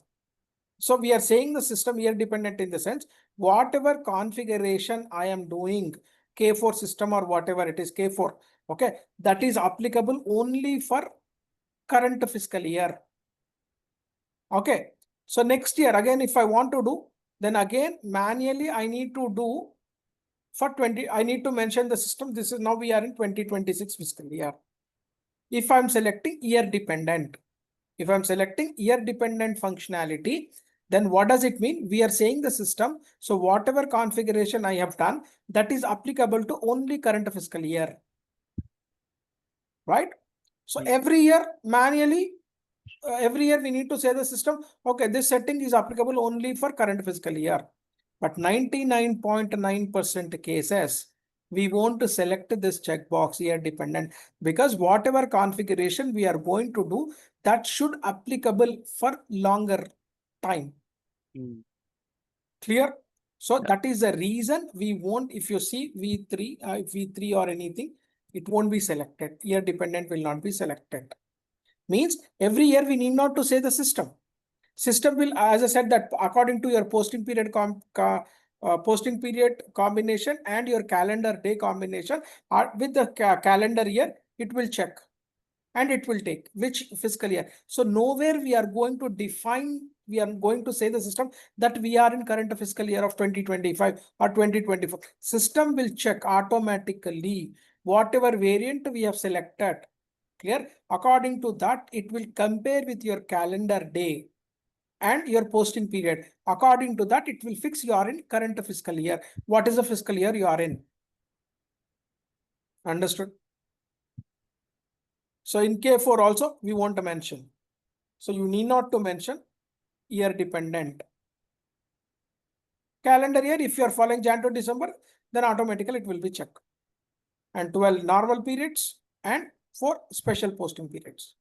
So we are saying the system year dependent in the sense, whatever configuration I am doing, K4 system or whatever it is, K4, okay, that is applicable only for current fiscal year. Okay. So next year, again, if I want to do, then again, manually, I need to do for 20, I need to mention the system. This is now we are in 2026 fiscal year. If I'm selecting year dependent, functionality, then what does it mean? We are saying the system. So whatever configuration I have done, that is applicable to only current fiscal year. Right? So every year manually, every year we need to say the system, okay, this setting is applicable only for current fiscal year. But 99.9% cases, we want to select this checkbox year dependent because whatever configuration we are going to do, that should applicable for longer time. Clear? So that is the reason we won't, if you see V3 or anything, it won't be selected. Year dependent will not be selected. Means every year we need not to say the system. System will, as I said, that according to your posting period combination and your calendar day combination with the calendar year, it will check and it will take which fiscal year. So nowhere we are going to define, we are going to say the system that we are in current fiscal year of 2025 or 2024. System will check automatically whatever variant we have selected. Clear? According to that, it will compare with your calendar day and your posting period. According to that, it will fix you are in current fiscal year. What is the fiscal year you are in? Understood? So in K4 also, we want to mention. So you need not to mention year dependent. Calendar year, if you are following Jan to December, then automatically it will be checked. And 12 normal periods and 4 special posting periods.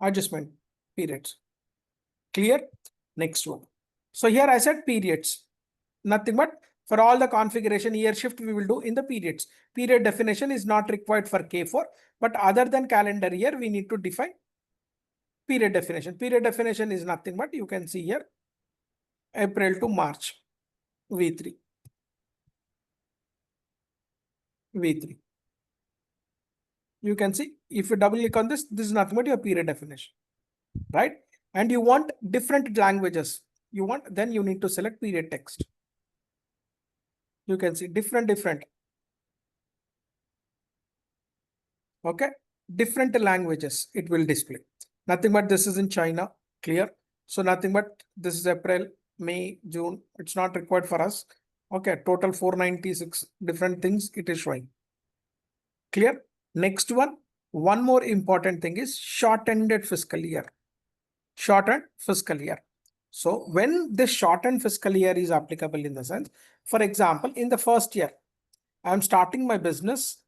Adjustment periods. Clear? Next one. So here I said periods. Nothing but for all the configuration year shift we will do in the periods. Period definition is not required for K4, but other than calendar year, we need to define period definition. Period definition is nothing but you can see here April to March V3. V3. You can see if you double click on this, this is nothing but your period definition, right? And you want different languages. Then you need to select period text. You can see different. Okay, different languages it will display. Nothing but this is in China, clear? So nothing but this is April, May, June. It's not required for us. Okay, total 496 different things it is showing. Clear? Next one more important thing is short-ended fiscal year. Shortened fiscal year. So when this shortened fiscal year is applicable in the sense, for example, in the first year, I'm starting my business.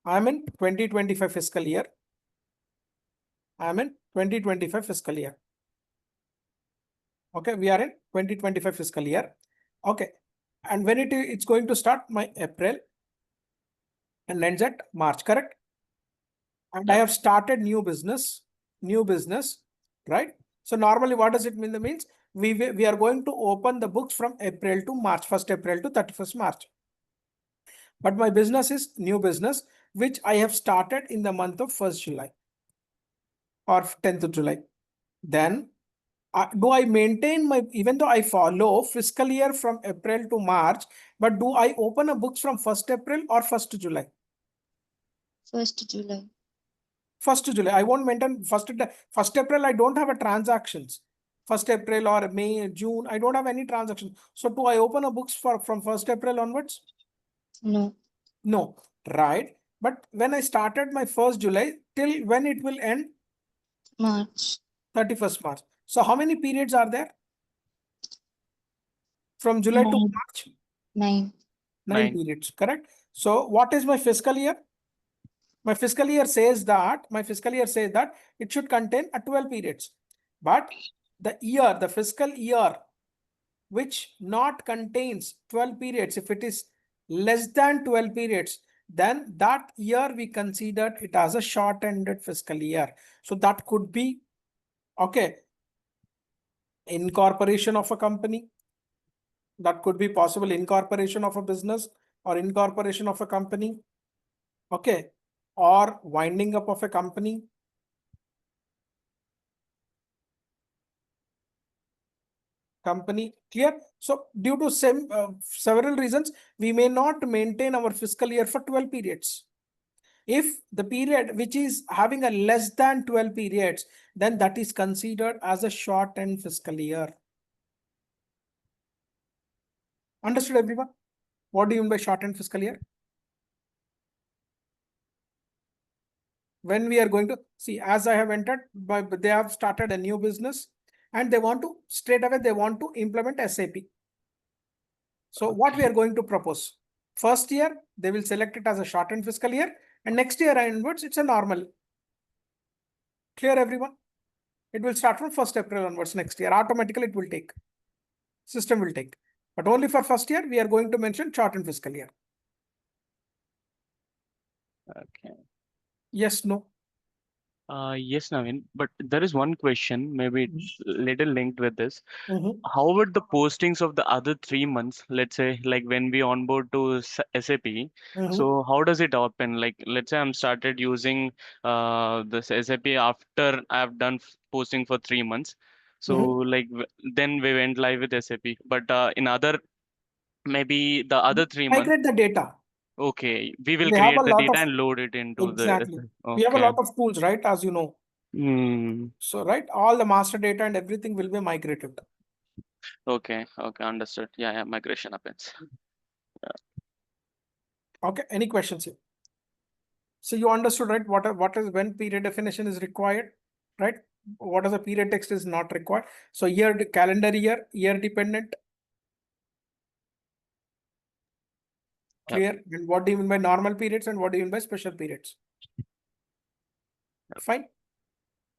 I'm in 2025 fiscal year. I'm in 2025 fiscal year. Okay, we are in 2025 fiscal year. Okay, and when it's going to start my April and ends at March, correct? And I have started new business, right? So normally what does it mean? That means we are going to open the books from April to March, 1st April to 31st March. But my business is new business, which I have started in the month of 1st July or 10th of July. Then do I maintain even though I follow fiscal year from April to March, but do I open a books from 1st April or 1st July? 1st July. 1st July. I won't maintain 1st April. I don't have a transactions. 1st April or May, June, I don't have any transactions. So do I open a books from 1st April onwards? No. No, right? But when I started my 1st July, till when it will end? March. 31st March. So how many periods are there? From July to 9. March? 9. 9 periods, correct? So what is my fiscal year? My fiscal year says that it should contain 12 periods. But the fiscal year, which not contains 12 periods, if it is less than 12 periods, then that year we considered it as a short-ended fiscal year. So that could be, okay, incorporation of a company. That could be possible incorporation of a business or incorporation of a company. Okay, or winding up of a company. Clear? So due to several reasons, we may not maintain our fiscal year for 12 periods. If the period which is having a less than 12 periods, then that is considered as a short-end fiscal year. Understood, everyone? What do you mean by short-end fiscal year? When we are going to see, as I have entered, they have started a new business and they want to straight away, they want to implement SAP. So what we are going to propose? First year, they will select it as a shortened fiscal year, and next year onwards, it's a normal. Clear, everyone? It will start from 1st April onwards next year. Automatically, it will take. System will take. But only for first year, we are going to mention shortened fiscal year. Okay. Yes, no. Yes, Naveen, but there is one question, maybe it's little linked with this. Mhm. How would the postings of the other 3 months, let's say, like when we onboard to SAP, so how does it happen? Like, let's say I'm started using this SAP after I've done posting for 3 months. So like then we went live with SAP, but in other, maybe the other 3 months, Migrate the data. okay, we will They have a create the lot data of, and load it into the, exactly. We have a okay. lot of tools, right? As you know. Hmm. So, right, all the master data and everything will be migrated. Okay, understood. Yeah, migration happens. Okay, any questions here? So you understood, right? What is when period definition is required, right? What is the period text is not required. So here the calendar year dependent. Clear? And what do you mean by normal periods and what do you mean by special periods? Fine.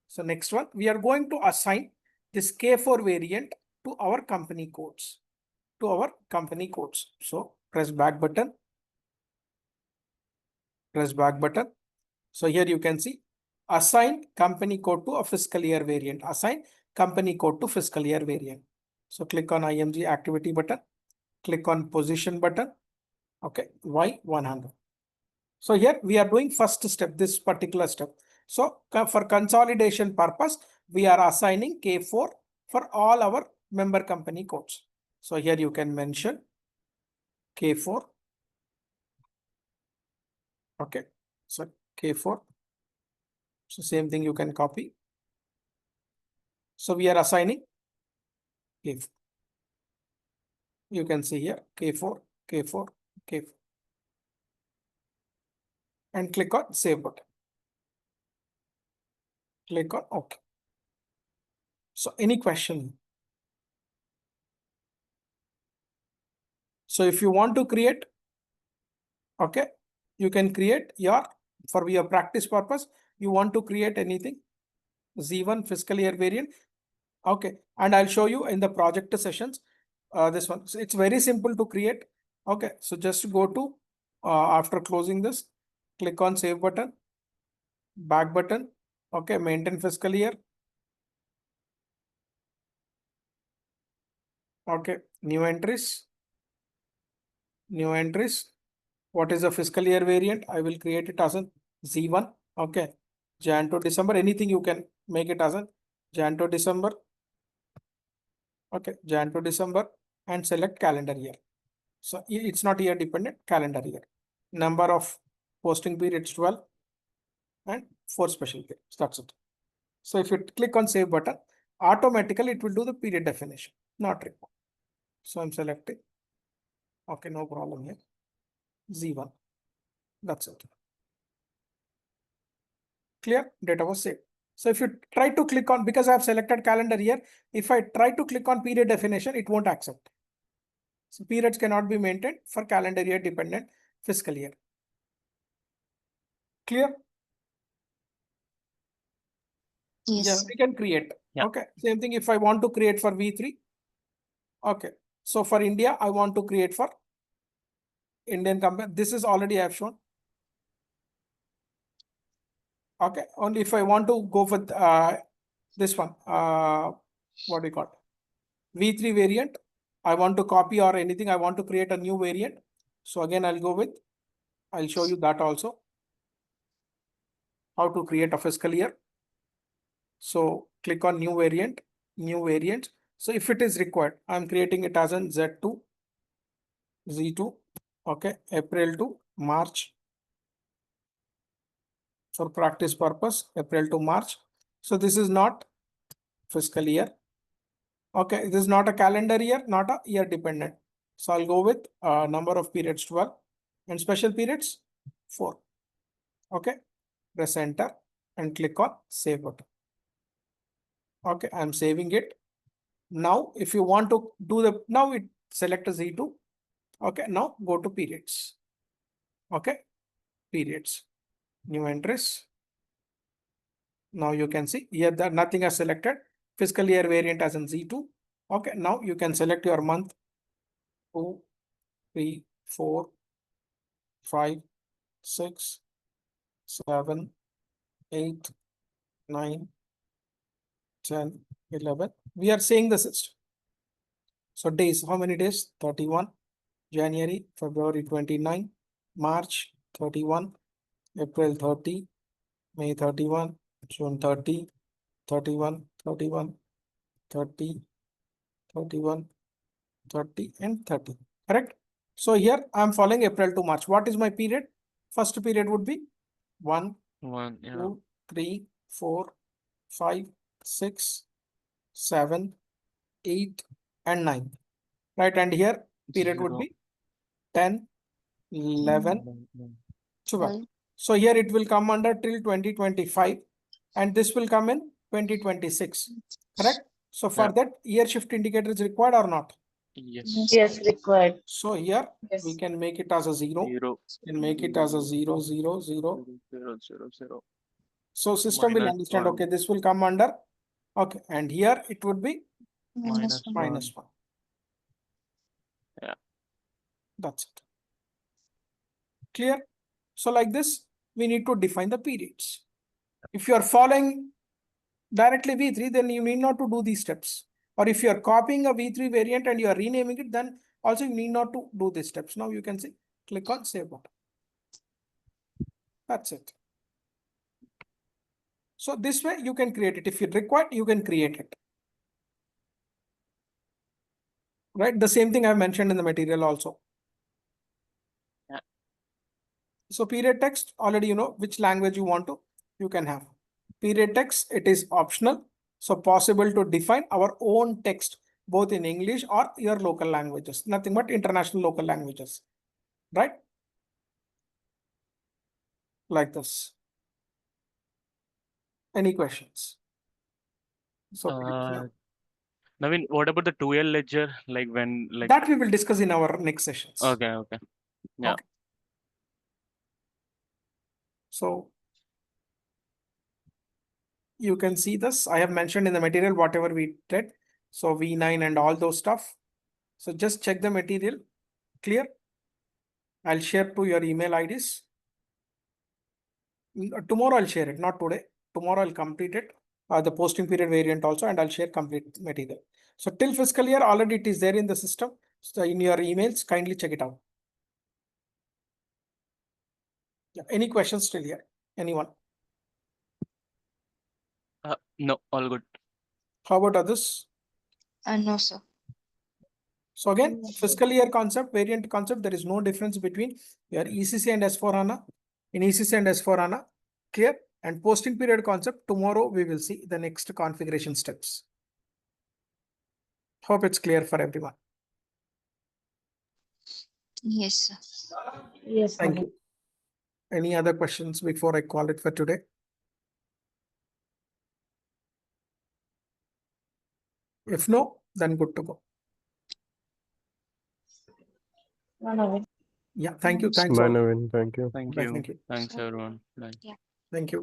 So next one, we are going to assign this K4 variant to our company codes. So press back button. Press back button. So here you can see assign company code to a fiscal year variant. Assign company code to fiscal year variant. So click on IMG activity button. Click on position button. Okay, Y100. So here we are doing first step, this particular step. So for consolidation purpose, we are assigning K4 for all our member company codes. So here you can mention K4. Okay, so K4. So same thing you can copy. So we are assigning K4. You can see here K4, K4, K4. And click on save button. Click on OK. So any question? So if you want to create, okay, you can create for your practice purpose, you want to create anything, Z1 fiscal year variant. Okay, and I'll show you in the project sessions, this one. So it's very simple to create. Okay, so just go to, after closing this, click on save button, back button. Okay, maintain fiscal year. Okay, new entries. What is the fiscal year variant? I will create it as a Z1. Okay, Jan to December, anything you can make it as a Jan to December. Okay, Jan to December and select calendar year. So it's not year dependent, calendar year. Number of posting periods 12 and 4 special periods. That's it. So if you click on save button, automatically it will do the period definition, not required. So I'm selecting. Okay, no problem here. Z1. That's it. Clear? Data was saved. So if you try to click on, because I have selected calendar year, if I try to click on period definition, it won't accept. So periods cannot be maintained for calendar year dependent fiscal year. Clear? Yes. Yeah, we can create. Yeah. Okay. Same thing if I want to create for V3. Okay. So for India, I want to create for Indian company. This is already I have shown. Okay. Only if I want to go for this one, what do you call it? V3 variant. I want to copy or anything. I want to create a new variant. So again, I'll show you that also. How to create a fiscal year. So click on new variant. So if it is required, I'm creating it as an Z2, Z2. Okay, April to March. For practice purpose, April to March. So this is not fiscal year. Okay, this is not a calendar year, not a year dependent. So I'll go with number of periods 12 and special periods 4. Okay, press enter and click on save button. Okay, I'm saving it. Now, if you want to do now it select a Z2. Okay, now go to periods. Okay, periods, new entries. Now you can see here that nothing is selected. Fiscal year variant as in Z2. Okay, now you can select your month 2, 3, 4, 5, 6, 7, 8, 9, 10, 11. We are saying the system. So days, how many days? 31, January, February 29, March 31, April 30, May 31, June 30, 31, 31, 30, 31, 30 and 30. Correct? So here I'm following April to March. What is my period? First period would be 1, 2, 3, 4, 5, 6, 7, 8 and 9. Right? And here period would be 10, 11, 12. So here it will come under till 2025 and this will come in 2026, correct? So for Yeah. that year shift indicator is required or not? Yes. Yes, required. So here Yes. we can make it as a 0 0, and make it as a 0, 0, 0. 0, 0, 0, 0. So system will Minus understand, 1. okay, this will come under, okay, and here it would be Minus minus 1. 1. Yeah. That's it. Clear? So like this, we need to define the periods. If you are following directly V3, then you need not to do these steps. Or if you are copying a V3 variant and you are renaming it, then also you need not to do these steps. Now you can see, click on save button. That's it. So this way you can create it. If you require, you can create it. Right? The same thing I've mentioned in the material also. Yeah. So period text, already you know which language you want to, you can have. Period text, it is optional. So possible to define our own text, both in English or your local languages, nothing but international local languages, right? Like this. Any questions? So Naveen, what about the 2L ledger? Like when, like, that we will discuss in our next sessions. okay, okay. Yeah. Okay. So you can see this. I have mentioned in the material whatever we did. So V9 and all those stuff. So just check the material. Clear? I'll share to your email IDs. Tomorrow I'll share it, not today. Tomorrow I'll complete it. The posting period variant also, and I'll share complete material. So till fiscal year, already it is there in the system. So in your emails, kindly check it out. Yeah. Any questions still here? Anyone? No, all good. How about others? No, sir. So again, Yes, sir. fiscal year concept, variant concept, there is no difference between your ECC and S4HANA. In ECC and S4HANA, clear? And posting period concept, tomorrow we will see the next configuration steps. Hope it's clear for everyone. Yes, sir. Yes, Thank Naveen. you. Any other questions before I call it for today? If no, then good to go. No, Naveen. Yeah, thank you. Thanks Bye, all. Naveen. Thank you. Thank Bye. you. Thank you. Thanks, Sure. everyone. Bye. Thank you.